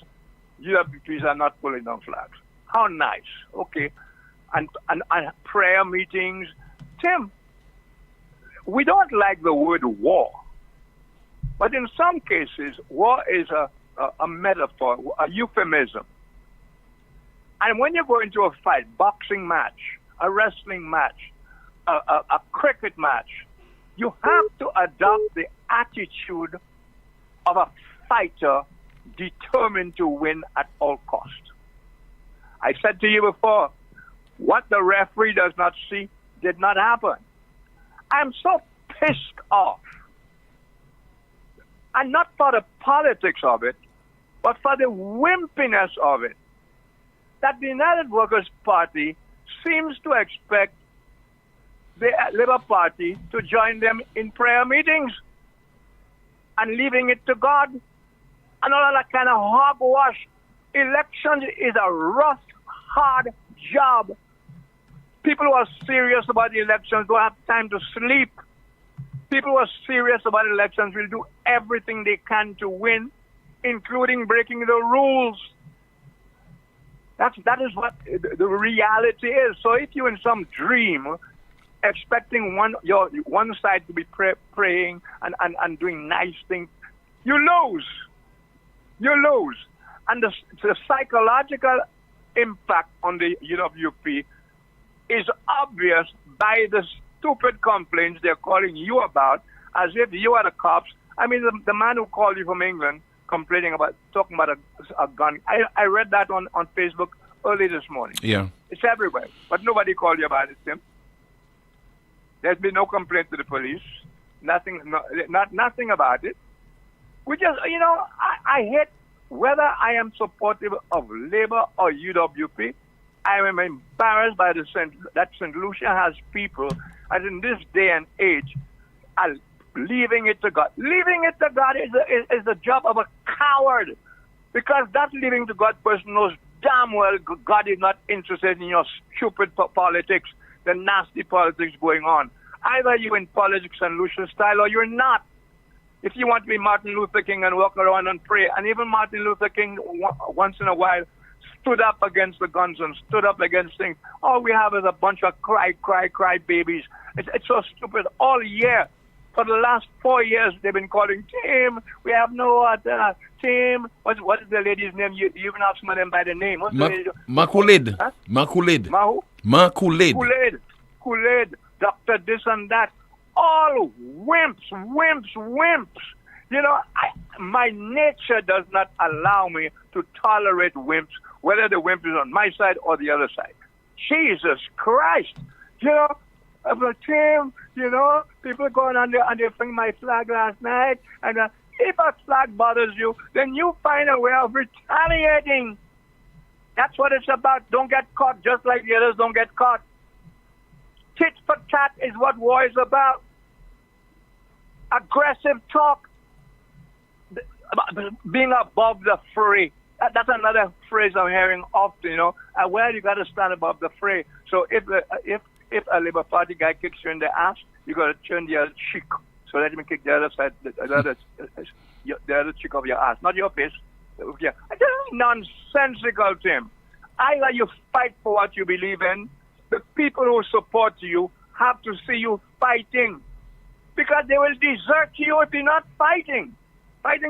[SPEAKER 12] UWPs are not pulling down flags. How nice. Okay. And prayer meetings. Tim, we don't like the word war. But in some cases, war is a metaphor, a euphemism. And when you go into a fight, boxing match, a wrestling match, a cricket match, you have to adopt the attitude of a fighter determined to win at all costs. I said to you before, what the referee does not see did not happen. I'm so pissed off. And not for the politics of it, but for the wimpiness of it. That the United Workers' Party seems to expect the Labour Party to join them in prayer meetings and leaving it to God and all of that kind of hogwash. Elections is a rough, hard job. People who are serious about the elections don't have time to sleep. People who are serious about elections will do everything they can to win, including breaking the rules. That is what the reality is. So if you're in some dream, expecting one side to be praying and doing nice things, you lose. You lose. And the psychological impact on the UWP is obvious by the stupid complaints they're calling you about, as if you are the cops. I mean, the man who called you from England talking about a gun. I read that on Facebook early this morning.
[SPEAKER 5] Yeah.
[SPEAKER 12] It's everywhere. But nobody called you about it, Tim. There's been no complaint to the police. Nothing about it. We just, I hate whether I am supportive of Labour or UWP. I am embarrassed by that St. Lucia has people, as in this day and age, are leaving it to God. Leaving it to God is the job of a coward, because that leaving to God person knows damn well God is not interested in your stupid politics, the nasty politics going on. Either you're in politics St. Lucia style or you're not. If you want to be Martin Luther King and walk around and pray, and even Martin Luther King once in a while stood up against the guns and stood up against things. All we have is a bunch of cry babies. It's so stupid. All year, for the last 4 years, they've been calling, Tim, we have no water. Tim, what is the lady's name? You even have some of them by the name. What's the lady?
[SPEAKER 5] Makulid.
[SPEAKER 12] Huh?
[SPEAKER 5] Makulid.
[SPEAKER 12] Mahu?
[SPEAKER 5] Makulid.
[SPEAKER 12] Kool-Aid. Doctor this and that. all wimps. You know, my nature does not allow me to tolerate wimps, whether the wimp is on my side or the other side. Jesus Christ. You know, but Tim, you know, people going on there and they bring my flag last night. And if a flag bothers you, then you find a way of retaliating. That's what it's about. Don't get caught just like the others don't get caught. Tit for tat is what war is about. Aggressive talk. Being above the fray. That's another phrase I'm hearing often, you know. Well, you got to stand above the fray. So if a Labour Party guy kicks you in the ass, you got to turn the other cheek. So let him kick the other side, the other cheek of your ass, not your face. Yeah, this is nonsensical, Tim. Either you fight for what you believe in. The people who support you have to see you fighting, because they will desert you if you're not fighting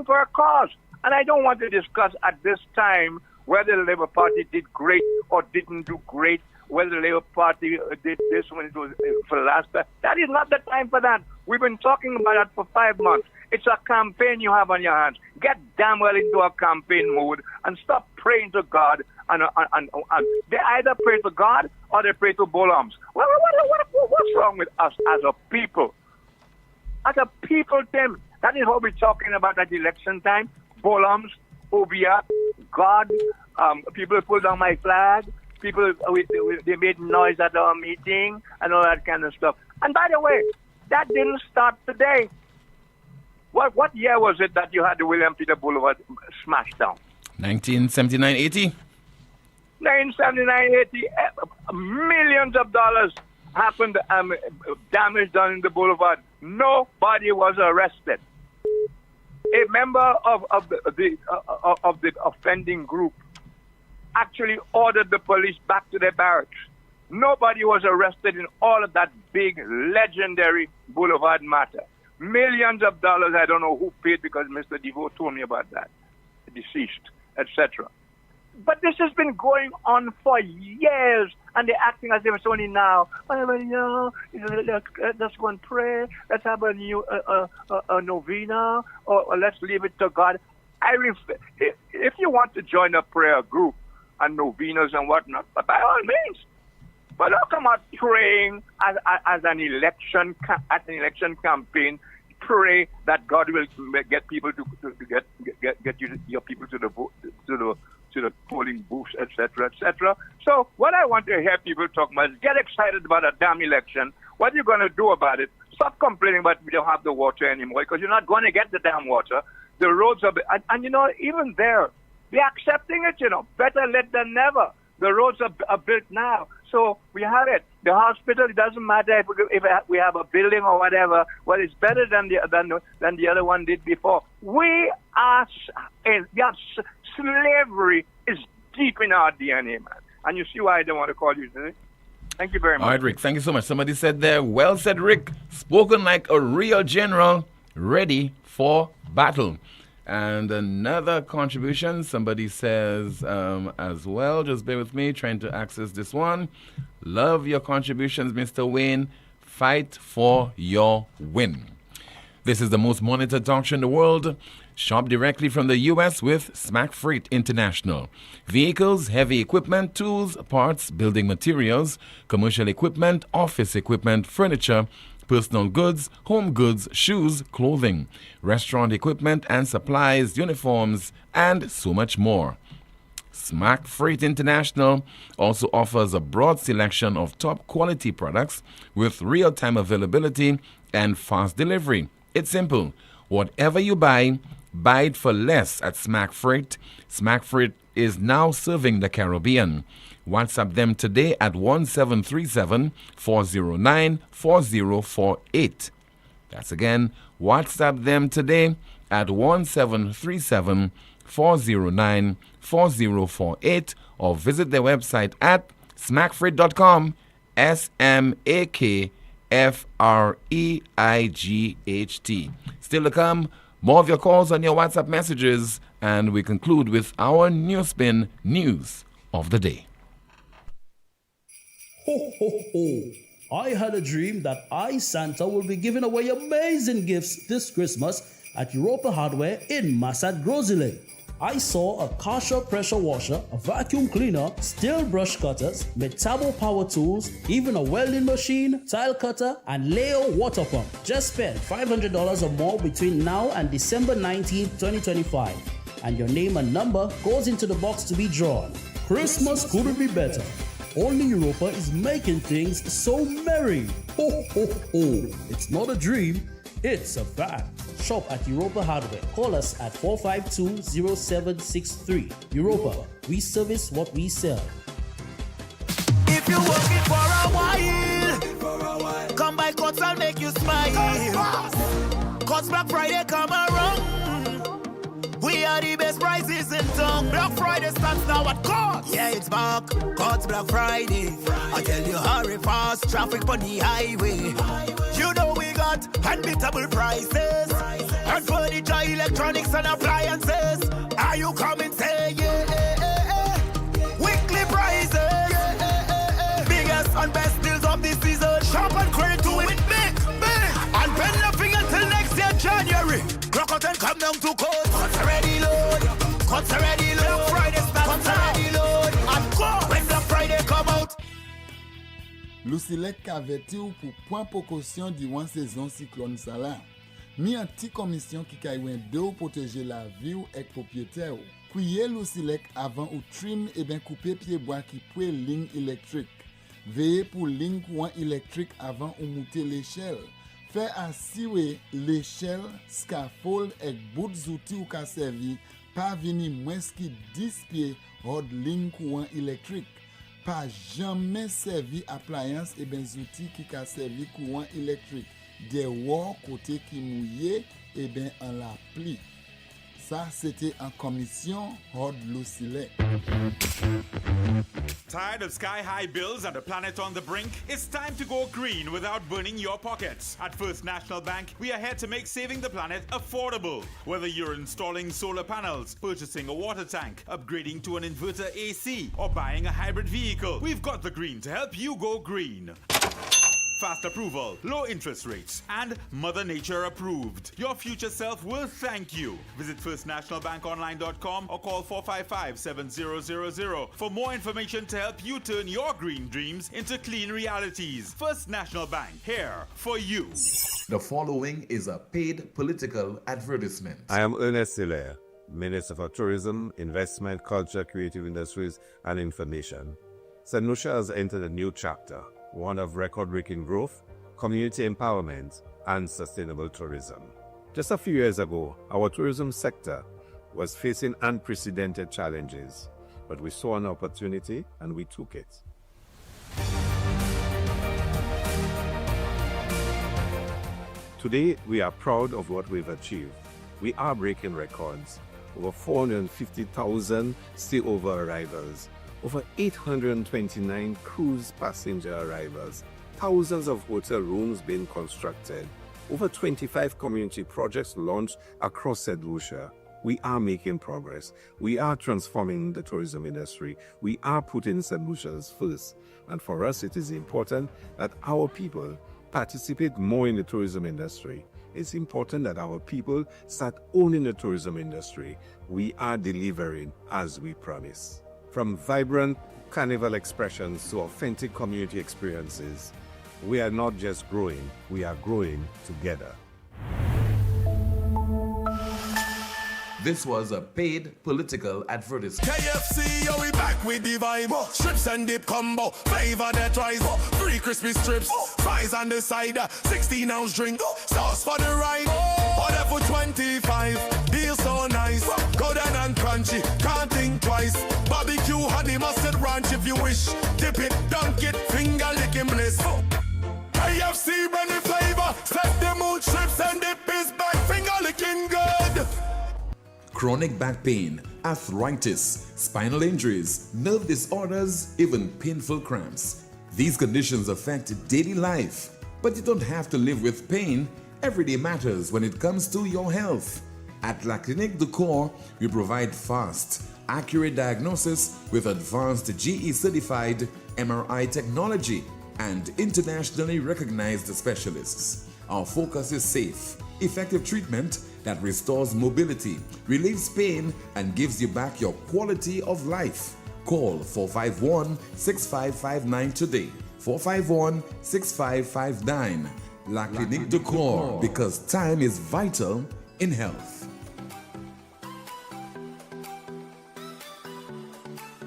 [SPEAKER 12] for a cause. And I don't want to discuss at this time whether the Labour Party did great or didn't do great, whether the Labour Party did this when it was for the last time. That is not the time for that. We've been talking about that for 5 months. It's a campaign you have on your hands. Get damn well into a campaign mode and stop praying to God. And they either pray to God or they pray to Bolams. What's wrong with us as a people? As a people, Tim, that is what we're talking about at election time. Bolams, Obia, God, people pulled down my flag, people, they made noise at our meeting and all that kind of stuff. And by the way, that didn't start today. What year was it that you had the William Peter Boulevard smashed down?
[SPEAKER 5] 1979-80.
[SPEAKER 12] 1979-80. Millions of dollars happened, damage done in the boulevard. Nobody was arrested. A member of the offending group actually ordered the police back to their barracks. Nobody was arrested in all of that big, legendary boulevard matter. Millions of dollars, I don't know who paid, because Mr. DeVoe told me about that, deceased, etc. But this has been going on for years, and they're acting as if it's only now. Well, let's go and pray. Let's have a new a novena, or let's leave it to God. If you want to join a prayer group and novenas and whatnot, by all means. But don't come out praying as an election campaign. Pray that God will get people to get your people to the vote, to the polling booths, etc., etc. So what I want to hear people talk about is get excited about a damn election. What are you going to do about it? Stop complaining about we don't have the water anymore, because you're not going to get the damn water. The roads are, and you know, even there, they're accepting it, you know, better late than never. The roads are built now. So we have it. The hospital, it doesn't matter if we have a building or whatever. Well, it's better than the other one did before. Slavery is deep in our DNA, man. And you see why I don't want to call you today. Thank you very much.
[SPEAKER 5] All right, Rick. Thank you so much. Somebody said there, well said, Rick. Spoken like a real general, ready for battle. And another contribution, somebody says as well, just bear with me, trying to access this one. Love your contributions, Mr. Wayne. Fight for your win. This is the most monitored talk show in the world. Shop directly from the U.S. with Smack Freight International. Vehicles, heavy equipment, tools, parts, building materials, commercial equipment, office equipment, furniture, personal goods, home goods, shoes, clothing, restaurant equipment and supplies, uniforms, and so much more. Smack Freight International also offers a broad selection of top quality products with real-time availability and fast delivery. It's simple. Whatever you buy, buy it for less at Smack Freight. Smack Freight is now serving the Caribbean. WhatsApp them today at 1737-409-4048. That's again, WhatsApp them today at 1737-409-4048 or visit their website at smackfreight.com, SMAKFREIGHT. Still to come, more of your calls on your WhatsApp messages, and we conclude with our NewsSpin news of the day.
[SPEAKER 13] Ho, ho, ho. I had a dream that I, Santa, will be giving away amazing gifts this Christmas at Europa Hardware in Massat Grosile. I saw a Karcher pressure washer, a vacuum cleaner, steel brush cutters, Metabo power tools, even a welding machine, tile cutter, and Leo water pump. Just spend $500 or more between now and December 19, 2025. And your name and number goes into the box to be drawn. Christmas couldn't be better. Only Europa is making things so merry. Ho, ho, ho. It's not a dream, it's a fact. Shop at Europa Hardware. Call us at 452-0763. Europa, we service what we sell.
[SPEAKER 3] If you're working for a while, come by Cots, I'll make you smile. Cots Black Friday come around. We are the best prices in town. Black Friday starts now at Cots. Yeah, it's back. Cots Black Friday. I tell you, hurry fast. Traffic on the highway. You know we got unbeatable prices. And furniture, electronics, and appliances. Are you coming? Say yeah. Weekly prices. Biggest and best deals of this season. Shop and credit to it big. And pay nothing until next year, January. Clock out and come down to Coats. Cots already load. Cots already load. Black Friday starts. Cots already load. And go when Black Friday come out.
[SPEAKER 14] Lucilec averti ou pour point précaution durant saison cyclone Salah. Mi un petit commission qui kaywen de ou protéger la vie ou ek propriétaire. Couiller Lucilec avant ou trim et bien couper pied bois qui pouet ligne électrique. Veillez pour ligne courant électrique avant ou monter l'échelle. Fait assurer l'échelle, scaffold et bout d'outils ou ka servi pas venir moins qui 10 pieds hors ligne courant électrique. Pas jamais servi appliance et ben outils qui ka servi courant électrique. Des wall côté qui mouillé et ben en la pli. Ça c'était en commission hors Lucilec.
[SPEAKER 15] Tired of sky-high bills and a planet on the brink? It's time to go green without burning your pockets. At First National Bank, we are here to make saving the planet affordable. Whether you're installing solar panels, purchasing a water tank, upgrading to an inverter AC, or buying a hybrid vehicle, we've got the green to help you go green. Fast approval, low interest rates, and Mother Nature approved. Your future self will thank you. Visit firstnationalbankonline.com or call 455-7000 for more information to help you turn your green dreams into clean realities. First National Bank, here for you.
[SPEAKER 25] The following is a paid political advertisement.
[SPEAKER 16] I am Ernest Hilaire, Minister for Tourism, Investment, Culture, Creative Industries, and Information. St. Lucia has entered a new chapter, one of record-breaking growth, community empowerment, and sustainable tourism. Just a few years ago, our tourism sector was facing unprecedented challenges, but we saw an opportunity and we took it. Today, we are proud of what we've achieved. We are breaking records. Over 450,000 stay-over arrivals, over 829 cruise passenger arrivals, thousands of hotel rooms being constructed, over 25 community projects launched across St. Lucia. We are making progress. We are transforming the tourism industry. We are putting St. Lucians first. And for us, it is important that our people participate more in the tourism industry. It's important that our people start owning the tourism industry. We are delivering as we promise. From vibrant carnival expressions to authentic community experiences, we are not just growing, we are growing together.
[SPEAKER 25] This was a paid political advertisement.
[SPEAKER 17] KFC, yo, we back with the vibe. Strips and dip combo, flavor that tries. 3 crispy strips, fries on the side, 16-ounce drink, sauce for the ride. Order for 25, deal so nice. Go down and crunchy, can't think twice. Barbecue, honey, mustard ranch if you wish. Dip it, dunk it, finger licking bliss. KFC, brand new flavor. Set the mood, strips and dip is back, finger licking good.
[SPEAKER 25] Chronic back pain, arthritis, spinal injuries, nerve disorders, even painful cramps. These conditions affect daily life, but you don't have to live with pain. Every day matters when it comes to your health. At La Clinique du Corps, we provide fast, accurate diagnosis with advanced GE-certified MRI technology. and internationally recognized specialists. Our focus is safe, effective treatment that restores mobility, relieves pain, and gives you back your quality of life. Call 451-6559 today. 451-6559. La Clinique de Corps, because time is vital in health.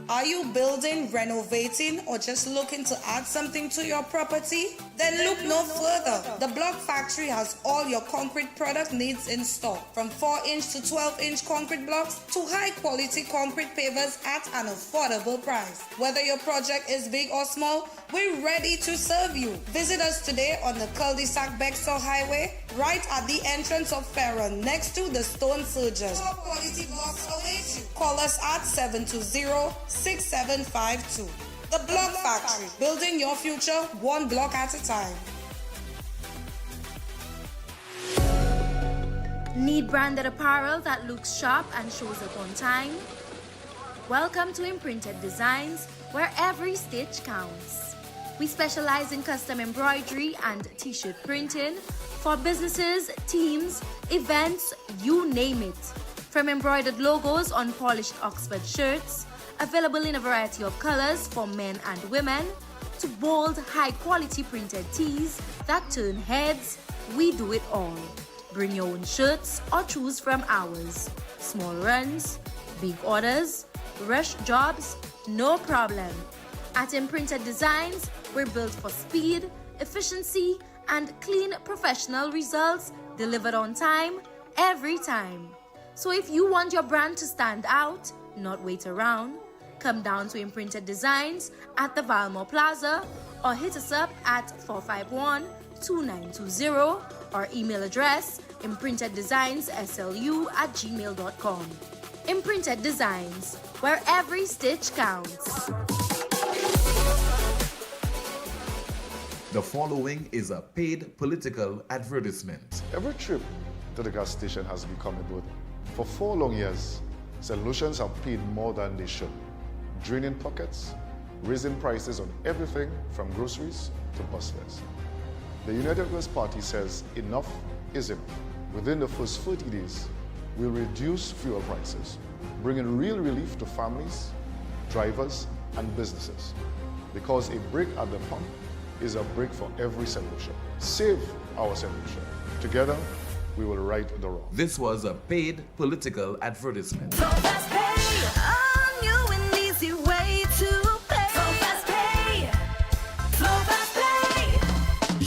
[SPEAKER 1] Are you building, renovating, or just looking to add something to your property? Then look no further. The Block Factory has all your concrete product needs in stock. From 4-inch to 12-inch concrete blocks to high-quality concrete pavers at an affordable price. Whether your project is big or small, we're ready to serve you. Visit us today on the Cul-de-sac Bextor Highway, right at the entrance of Ferron, next to the Stone Surgeons. Top quality blocks await you. Call us at 720-6752. The Block Factory, building your future one block at a time.
[SPEAKER 2] Need branded apparel that looks sharp and shows up on time? Welcome to Imprinted Designs, where every stitch counts. We specialize in custom embroidery and t-shirt printing for businesses, teams, events, you name it. From embroidered logos on polished Oxford shirts, available in a variety of colors for men and women, to bold, high-quality printed tees that turn heads, we do it all. Bring your own shirts or choose from ours. Small runs, big orders, rush jobs, no problem. At Imprinted Designs, we're built for speed, efficiency, and clean professional results delivered on time, every time. So if you want your brand to stand out, not wait around, come down to Imprinted Designs at the Valmore Plaza or hit us up at 451-2920 or email address imprinteddesignsSLU@gmail.com. Imprinted Designs, where every stitch counts.
[SPEAKER 25] The following is a paid political advertisement.
[SPEAKER 18] Every trip to the gas station has become a burden. For 4 long years, St. Lucians have paid more than they should, draining pockets, raising prices on everything from groceries to bus fares. The United Workers' Party says enough is enough. Within the first 30 days, we'll reduce fuel prices, bringing real relief to families, drivers, and businesses. Because a break at the pump is a break for every St. Lucian. Save our St. Lucian. Together, we will right the wrong.
[SPEAKER 25] This was a paid political advertisement.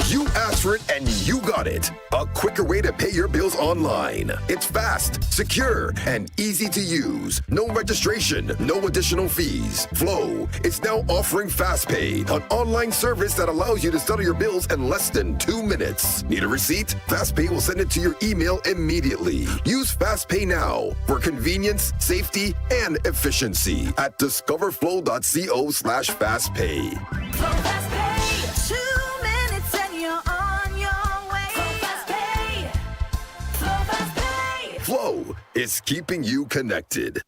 [SPEAKER 19] You asked for it and you got it. A quicker way to pay your bills online. It's fast, secure, and easy to use. No registration, no additional fees. Flow is now offering FastPay, an online service that allows you to settle your bills in less than 2 minutes. Need a receipt? FastPay will send it to your email immediately. Use FastPay now for convenience, safety, and efficiency at discoverflow.co/fastpay. Flow is keeping you connected.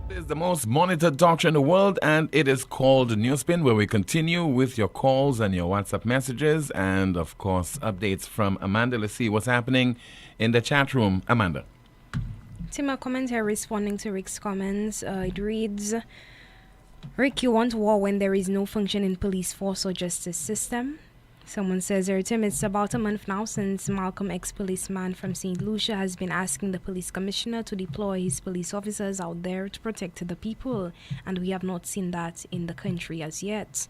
[SPEAKER 5] It is the most monitored talk show in the world, and it is called NewsSpin, where we continue with your calls and your WhatsApp messages, and of course, updates from Amanda. Let's see what's happening in the chat room. Amanda.
[SPEAKER 10] Tim, a comment here responding to Rick's comments. It reads, Rick, you want war when there is no functioning police force or justice system? Someone says here, Tim, it's about a month now since Malcolm, ex-policeman from St. Lucia, has been asking the police commissioner to deploy his police officers out there to protect the people, and we have not seen that in the country as yet.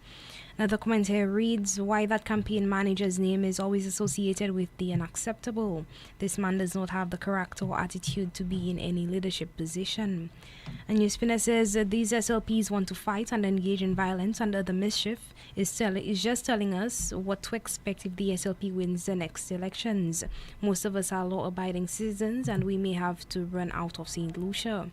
[SPEAKER 10] Another comment here reads, why that campaign manager's name is always associated with the unacceptable. This man does not have the character or attitude to be in any leadership position. And NewsSpin says these SLPs want to fight and engage in violence and other mischief is just telling us what to expect if the SLP wins the next elections. Most of us are law-abiding citizens and we may have to run out of St. Lucia.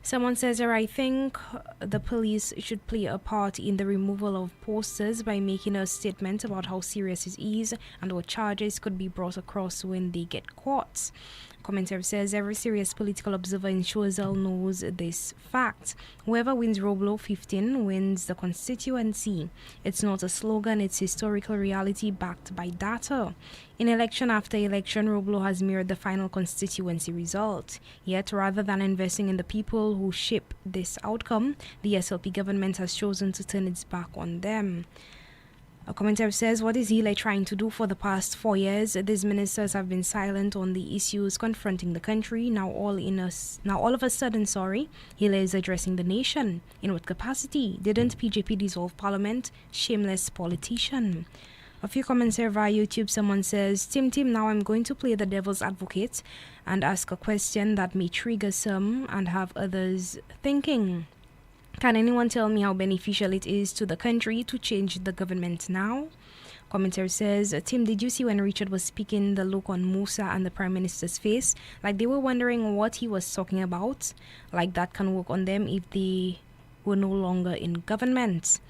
[SPEAKER 10] Someone says here, I think the police should play a part in the removal of posters by making a statement about how serious it is and what charges could be brought across when they get caught. Commentator says every serious political observer in Choiseul knows this fact. Whoever wins Roblo 15 wins the constituency. It's not a slogan, it's historical reality backed by data. In election after election, Roblo has mirrored the final constituency result. Yet, rather than investing in the people who shape this outcome, the SLP government has chosen to turn its back on them. A commentator says, what is Hile trying to do for the past 4 years? These ministers have been silent on the issues confronting the country. Now all of a sudden, Hile is addressing the nation. In what capacity? Didn't PJP dissolve parliament? Shameless politician. A few comments here via YouTube. Someone says, Tim, now I'm going to play the devil's advocate and ask a question that may trigger some and have others thinking. Can anyone tell me how beneficial it is to the country to change the government now? Commentator says, Tim, did you see when Richard was speaking the look on Musa and the Prime Minister's face? Like they were wondering what he was talking about. Like that can work on them if they were no longer in government.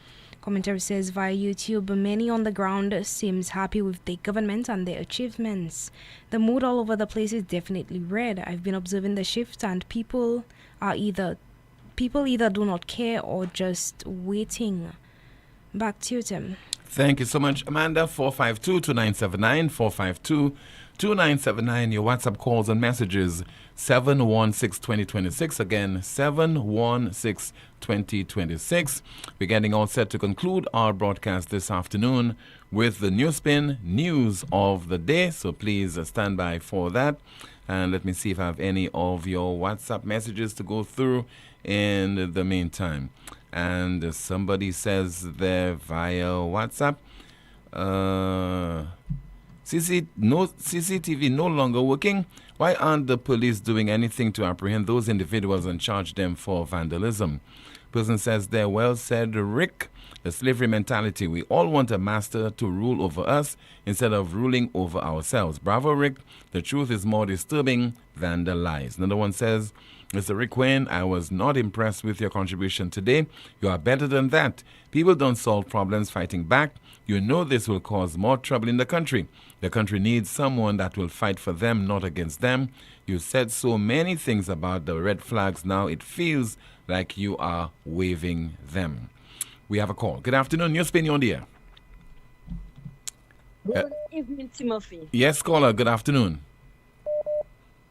[SPEAKER 10] Commentator says via YouTube, many on the ground seems happy with the government and their achievements. The mood all over the place is definitely red. I've been observing the shift and people either do not care or just waiting. Back to you, Tim.
[SPEAKER 5] Thank you so much, Amanda. 452-2979, 452-2979. Your WhatsApp calls and messages, 716-2026. Again, 716-2026. We're getting all set to conclude our broadcast this afternoon with the NewsSpin news of the day. So please stand by for that. And let me see if I have any of your WhatsApp messages to go through in the meantime. And somebody says there via WhatsApp, CCTV no longer working. Why aren't the police doing anything to apprehend those individuals and charge them for vandalism? Person says there, well said, Rick. The slavery mentality. We all want a master to rule over us instead of ruling over ourselves. Bravo, Rick. The truth is more disturbing than the lies. Another one says, Mr. Rick Wayne, I was not impressed with your contribution today. You are better than that. People don't solve problems fighting back. You know this will cause more trouble in the country. The country needs someone that will fight for them, not against them. You said so many things about the red flags. Now it feels like you are waving them. We have a call. Good afternoon. NewsSpin, you're on the air.
[SPEAKER 4] Good evening, Timothy.
[SPEAKER 5] Yes, caller. Good afternoon.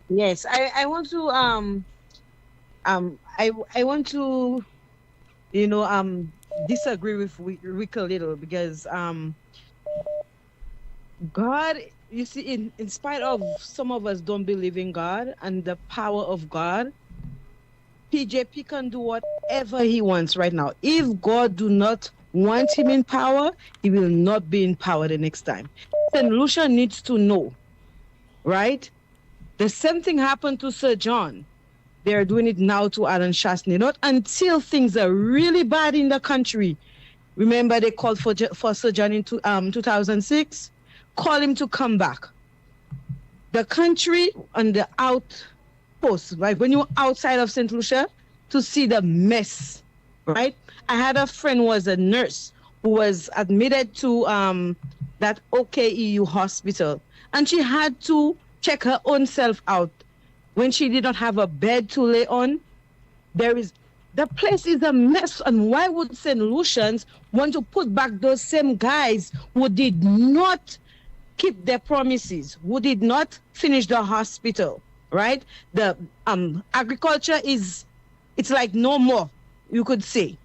[SPEAKER 4] Yes, I want to I want to disagree with Rick a little because God, you see, in spite of some of us don't believe in God and the power of God, PJP can do whatever he wants right now. If God do not want him in power, he will not be in power the next time. St. Lucia needs to know, right? The same thing happened to Sir John. They're doing it now to Alan Shastney. Not until things are really bad in the country. Remember they called for Sir John in 2006? Call him to come back. The country on the outpost, right? When you're outside of St. Lucia, to see the mess, right? I had a friend who was a nurse who was admitted to that OKEU hospital, and she had to check her own self out when she did not have a bed to lay on. The place is a mess, and why would St. Lucians want to put back those same guys who did not keep their promises, who did not finish the hospital, right? The agriculture it's like no more, you could say.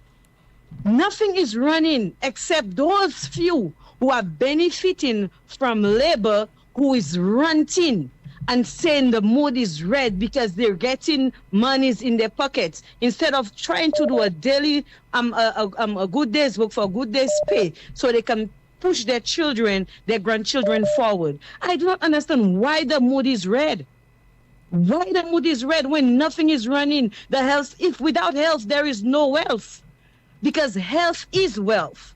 [SPEAKER 4] Nothing is running except those few who are benefiting from labor who is ranting and saying the mood is red because they're getting monies in their pockets instead of trying to do a daily a good day's work for a good day's pay so they can push their children, their grandchildren forward. I do not understand why the mood is red. Why the mood is red when nothing is running? The health, if without health there is no wealth, because health is wealth.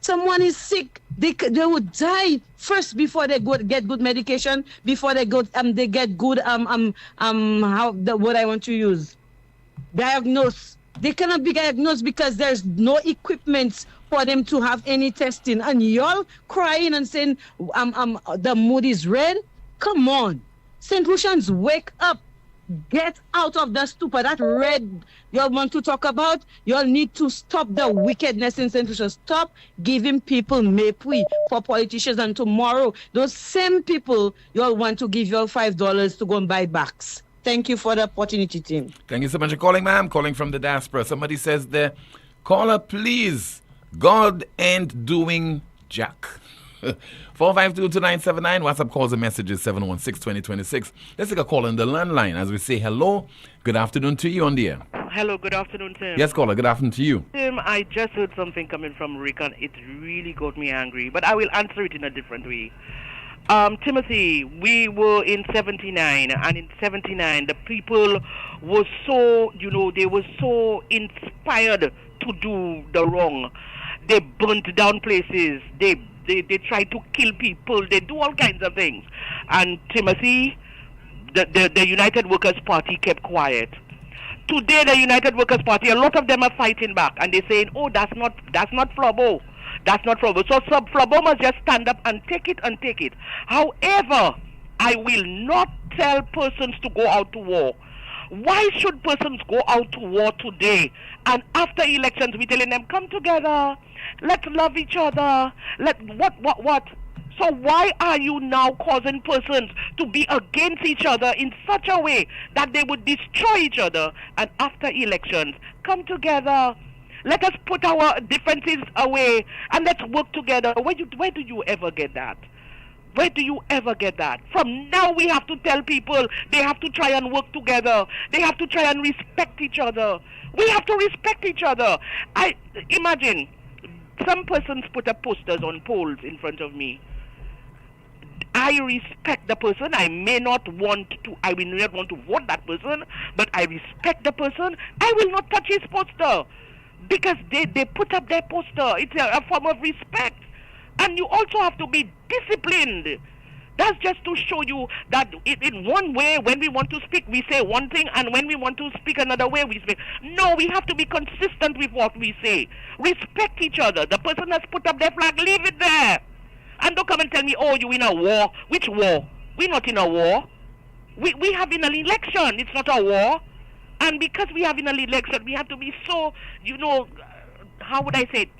[SPEAKER 4] Someone is sick, they would die first before they get good medication, before they get good what I want to use, diagnose. They cannot be diagnosed because there's no equipment for them to have any testing. And y'all crying and saying the mood is red. Come on, St. Lucians, wake up. Get out of the stupor. That red you want to talk about, you'll need to stop the wickedness in St. Lucia. Stop giving people mépris for politicians, and tomorrow, those same people, you'll want to give your $5 to go and buy backs. Thank you for the opportunity, team.
[SPEAKER 5] Thank you so much for calling, ma'am. Calling from the diaspora. Somebody says there, caller, please. God ain't doing jack. 452-2979. WhatsApp calls and messages 716-2026. Let's take a call on the landline as we say hello. Good afternoon to you on the air.
[SPEAKER 7] Hello, good afternoon, Tim.
[SPEAKER 5] Yes, caller. Good afternoon to you.
[SPEAKER 7] Tim, I just heard something coming from Rick and it really got me angry, but I will answer it in a different way. Timothy, we were in 79, and in 79, the people were so, they were so inspired to do the wrong. They burnt down places. They try to kill people. They do all kinds of things. And Timothy, the United Workers' Party kept quiet. Today, the United Workers' Party, a lot of them are fighting back, and they're saying, "Oh, that's not Flobo. That's not Flobo." So Flobo must just stand up and take it and take it. However, I will not tell persons to go out to war. Why should persons go out to war today? And after elections, we're telling them, come together, let's love each other, what? So why are you now causing persons to be against each other in such a way that they would destroy each other? And after elections, come together, let us put our differences away and let's work together. Where do you ever get that? Where do you ever get that? From now we have to tell people they have to try and work together. They have to try and respect each other. We have to respect each other. I imagine some persons put up posters on poles in front of me. I respect the person. I will not want to vote that person, but I respect the person. I will not touch his poster because they put up their poster. It's a form of respect. And you also have to be disciplined. That's just to show you that in one way, when we want to speak, we say one thing, and when we want to speak another way, we speak. No, we have to be consistent with what we say. Respect each other. The person has put up their flag, leave it there. And don't come and tell me, oh, you in a war. Which war? We're not in a war. We have in an election. It's not a war. And because we have in an election, we have to be so, how would I say it?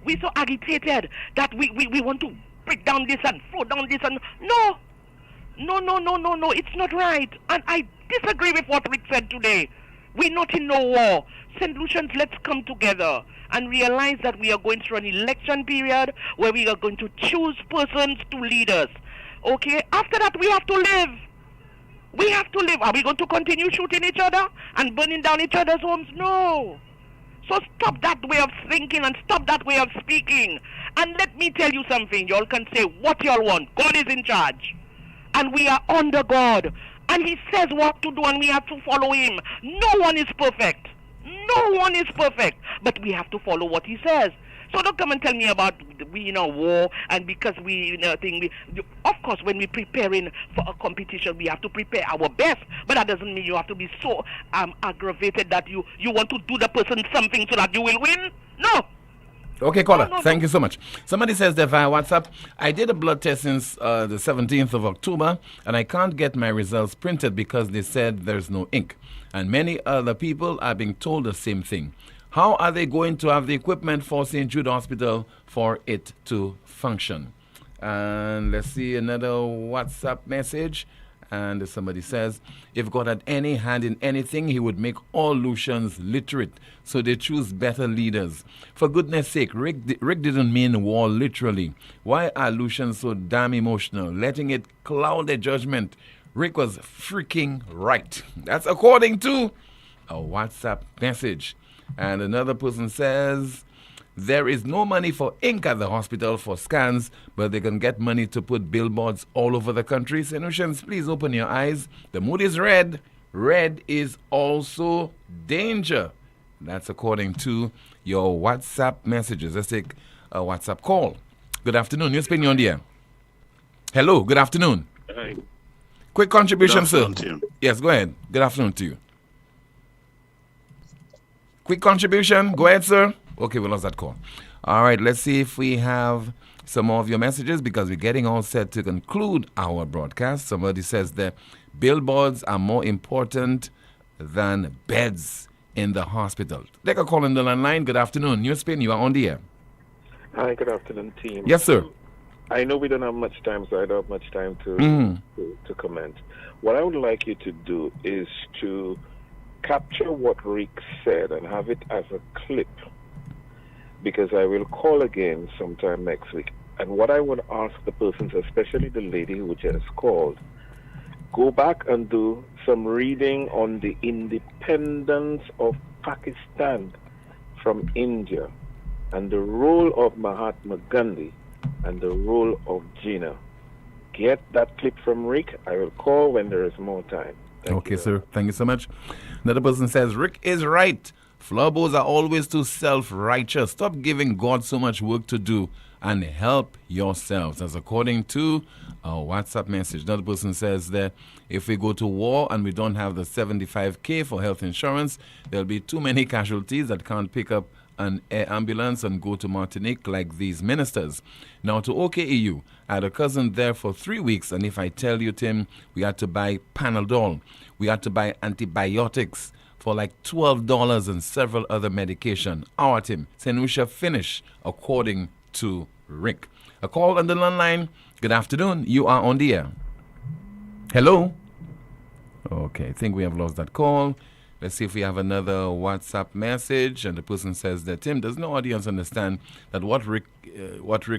[SPEAKER 7] We're so agitated that we want to break down this and throw down this and no, it's not right. And I disagree with what Rick said today. We're not in no war. St. Lucians, let's come together and realize that we are going through an election period where we are going to choose persons to lead us. Okay? After that, we have to live. We have to live. Are we going to continue shooting each other and burning down each other's homes? No. So stop that way of thinking and stop that way of speaking. And let me tell you something. Y'all can say what y'all want. God is in charge. And we are under God. And He says what to do and we have to follow Him. No one is perfect. No one is perfect. But we have to follow what He says. So don't come and tell me about we in a war and because we in a thing. Of course, when we're preparing for a competition, we have to prepare our best. But that doesn't mean you have to be so aggravated that you want to do the person something so that you will win. No.
[SPEAKER 5] Okay, caller. Thank you so much. Somebody says that via WhatsApp, I did a blood test since the 17th of October, and I can't get my results printed because they said there's no ink. And many other people are being told the same thing. How are they going to have the equipment for St. Jude Hospital for it to function? And let's see another WhatsApp message. And somebody says, if God had any hand in anything, He would make all Lucians literate. So they choose better leaders. For goodness sake, Rick didn't mean war literally. Why are Lucians so damn emotional, letting it cloud their judgment? Rick was freaking right. That's according to a WhatsApp message. And another person says, there is no money for ink at the hospital for scans, but they can get money to put billboards all over the country. St. Lucians, please open your eyes. The mood is red. Red is also danger. That's according to your WhatsApp messages. Let's take a WhatsApp call. Good afternoon. NewsSpin, you're on the air. Hello, good afternoon.
[SPEAKER 8] Hey.
[SPEAKER 5] Quick contribution, sir.
[SPEAKER 8] To you.
[SPEAKER 5] Yes, go ahead. Good afternoon to you. Quick contribution. Go ahead, sir. Okay, we lost that call. All right, let's see if we have some more of your messages because we're getting all set to conclude our broadcast. Somebody says that billboards are more important than beds in the hospital. Take a call on the line. Good afternoon. NewsSpin, you are on the air.
[SPEAKER 6] Hi, good afternoon, team.
[SPEAKER 5] Yes, sir.
[SPEAKER 6] I know we don't have much time, so I don't have much time to comment. What I would like you to do is to capture what Rick said and have it as a clip, because I will call again sometime next week. And what I would ask the persons, especially the lady who just called, go back and do some reading on the independence of Pakistan from India and the role of Mahatma Gandhi and the role of Jinnah. Get that clip from Rick. I will call when there is more time.
[SPEAKER 5] Okay, sir. Thank you so much. Another person says, Rick is right. Flowboys are always too self-righteous. Stop giving God so much work to do and help yourselves. As according to our WhatsApp message, another person says that if we go to war and we don't have the $75,000 for health insurance, there'll be too many casualties that can't pick up an air ambulance and go to Martinique like these ministers. Now to OKEU, I had a cousin there for 3 weeks, and if I tell you, Tim, we had to buy Panadol, we had to buy antibiotics for like $12 and several other medication. Our Tim, St. Lucia finish according to Rick. A call on the line. Good afternoon. You are on the air. Hello? Okay, I think we have lost that call. Let's see if we have another WhatsApp message. And the person says that, Tim, does no audience understand that what Rick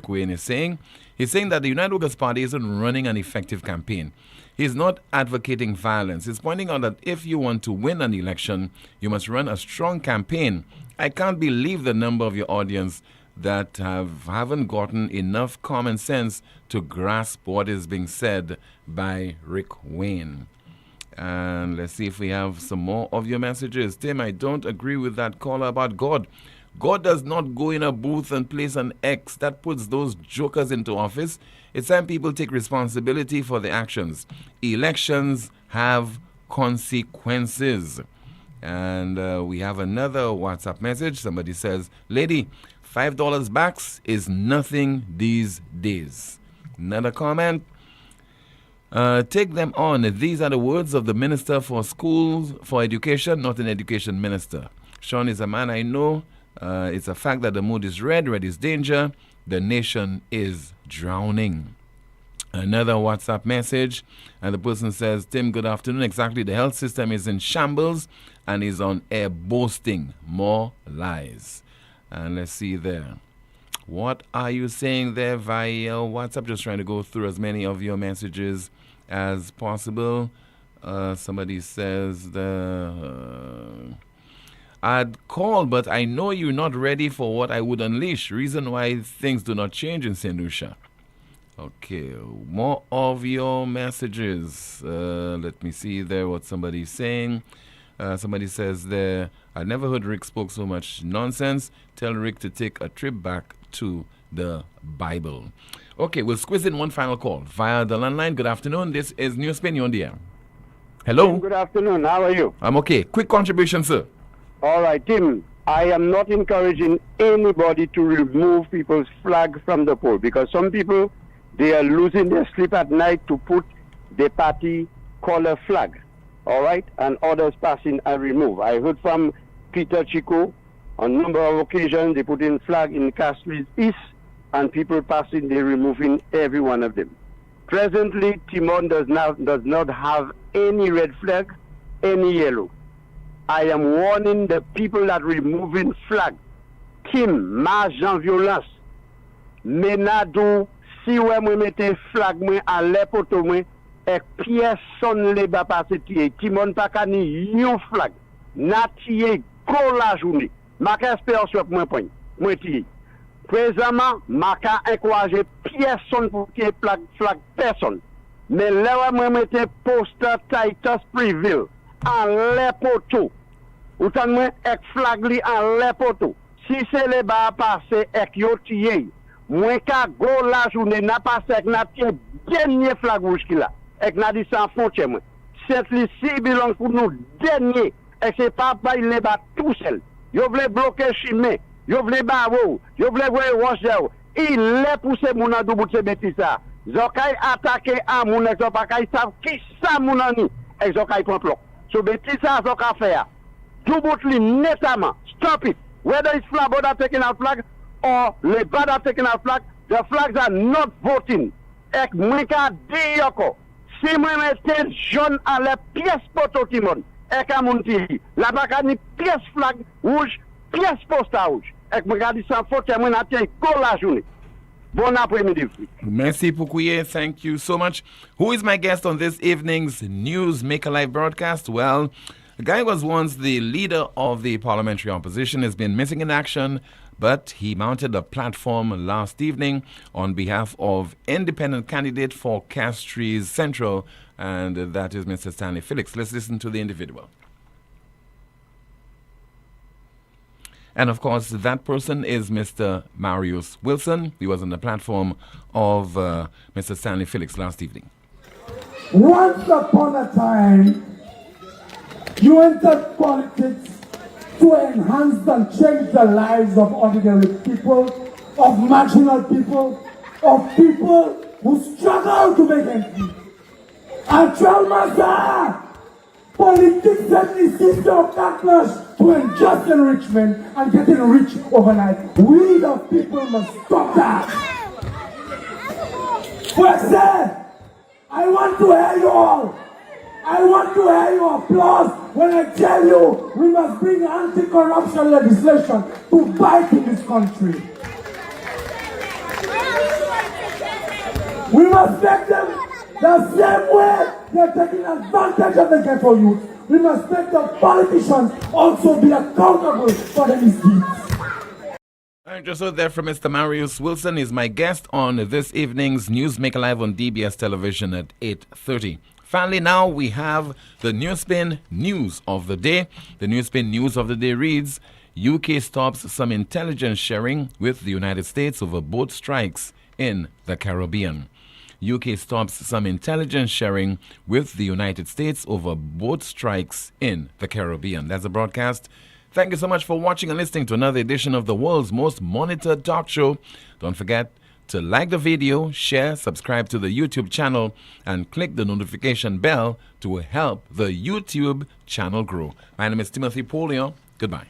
[SPEAKER 5] Wayne is saying? He's saying that the United Workers' Party isn't running an effective campaign. He's not advocating violence. He's pointing out that if you want to win an election, you must run a strong campaign. I can't believe the number of your audience that haven't gotten enough common sense to grasp what is being said by Rick Wayne. And let's see if we have some more of your messages. Tim, I don't agree with that caller about God. God does not go in a booth and place an X. That puts those jokers into office. It's time people take responsibility for their actions. Elections have consequences. And we have another WhatsApp message. Somebody says, lady, $5 backs is nothing these days. Another comment. Take them on. These are the words of the Minister for Schools, for Education, not an education minister. Sean is a man I know. It's a fact that the mood is red. Red is danger. The nation is drowning. Another WhatsApp message. And the person says, Tim, good afternoon. Exactly. The health system is in shambles and is on air boasting more lies. And let's see there. What are you saying there via WhatsApp? Just trying to go through as many of your messages as possible. Somebody says I'd call, but I know you're not ready for what I would unleash. Reason why things do not change in St. Lucia. Okay, more of your messages. Let me see there what somebody's saying. Somebody says there, I never heard Rick spoke so much nonsense. Tell Rick to take a trip back to the Bible. Okay, we'll squeeze in one final call via the landline. Good afternoon. This is NewsSpin. You're on the air. Hello.
[SPEAKER 8] Good afternoon. How are you?
[SPEAKER 5] I'm okay. Quick contribution, sir.
[SPEAKER 8] All right, Tim. I am not encouraging anybody to remove people's flag from the pole, because some people, they are losing their sleep at night to put the party color flag. All right, and others passing and remove. I heard from Peter Chico on a number of occasions they put in flag in Castries East, and people passing, they removing every one of them. Presently, Timon does not have any red flag, any yellow. I am warning the people that removing flag. Tim, marche en violence. Menado, si we me mette flag me à l'époto me, ek pièce son le ba passe tiye. Timon pa ka ni yon flag. Na tiye gros la journée. Ma ka espère sur moi point. Moi tiye. Présentement, ma ka encourager pièce son pour tiye flag personne. Mais là moi mette poster Titus Preville en l'époto. Ou tan moi ek flag li en l'époto. Si c'est le ba passe ek yo tiye. Moi ka gros la journée n'a passe ek na tiye dernier flag rouge ki la. Ek na di sans frontière moi. Cette liste belong pour nous dernier. Et c'est pas il ne bat tout seul. Yo vle bloquer chemin. yo vle bavo, yo vle voye roche ou. Il est poussé moun an dou bout se metisa. Zokay attaqué à moun ek zopakay sav ki sa moun an ni. Ek zokay pon plok. So betisa zokay faire. Dou bout li netamment. Stop it. Whether it's Flabo that taking out flag or le Bada taking out flag, the flags are not voting. Ek mwen ka de yoko. Si mwen mette jaune à la pièce poto timon. Ek a moun ti. La baka ni pièce flag rouge, pièce posta rouge. Ek mwen ka di sans faute mwen atien ko la journée. Bon après-midi.
[SPEAKER 5] Merci beaucoup. Thank you so much. Who is my guest on this evening's News Make Alive broadcast? Well, the guy was once the leader of the parliamentary opposition, has been missing in action, but he mounted a platform last evening on behalf of independent candidate for Castries Central, and that is Mr. Stanley Felix. Let's listen to the individual. And of course, that person is Mr. Marius Wilson. He was on the platform of Mr. Stanley Felix last evening.
[SPEAKER 20] Once upon a time, you entered politics to enhance and change the lives of ordinary people, of marginal people, of people who struggle to make ends meet. Actual Maza! Politics is the system of backlash to unjust enrichment and getting rich overnight. We the people must stop that. First, I want to hear you all. I want to hear your applause when I tell you we must bring anti-corruption legislation to bite in this country. We must make them the same way they're taking advantage of the ghetto youth. We must make the politicians also be accountable for the misdeeds.
[SPEAKER 5] I just heard there from Mr. Marius Wilson. Is my guest on this evening's News Make Alive on DBS television at 8:30. Finally, now we have the NewsSpin News of the Day. The NewsSpin News of the Day reads, UK stops some intelligence sharing with the United States over boat strikes in the Caribbean. UK stops some intelligence sharing with the United States over boat strikes in the Caribbean. That's a broadcast. Thank you so much for watching and listening to another edition of the world's most monitored talk show. Don't forget to like the video, share, subscribe to the YouTube channel, and click the notification bell to help the YouTube channel grow. My name is Timothy Poleon. Goodbye.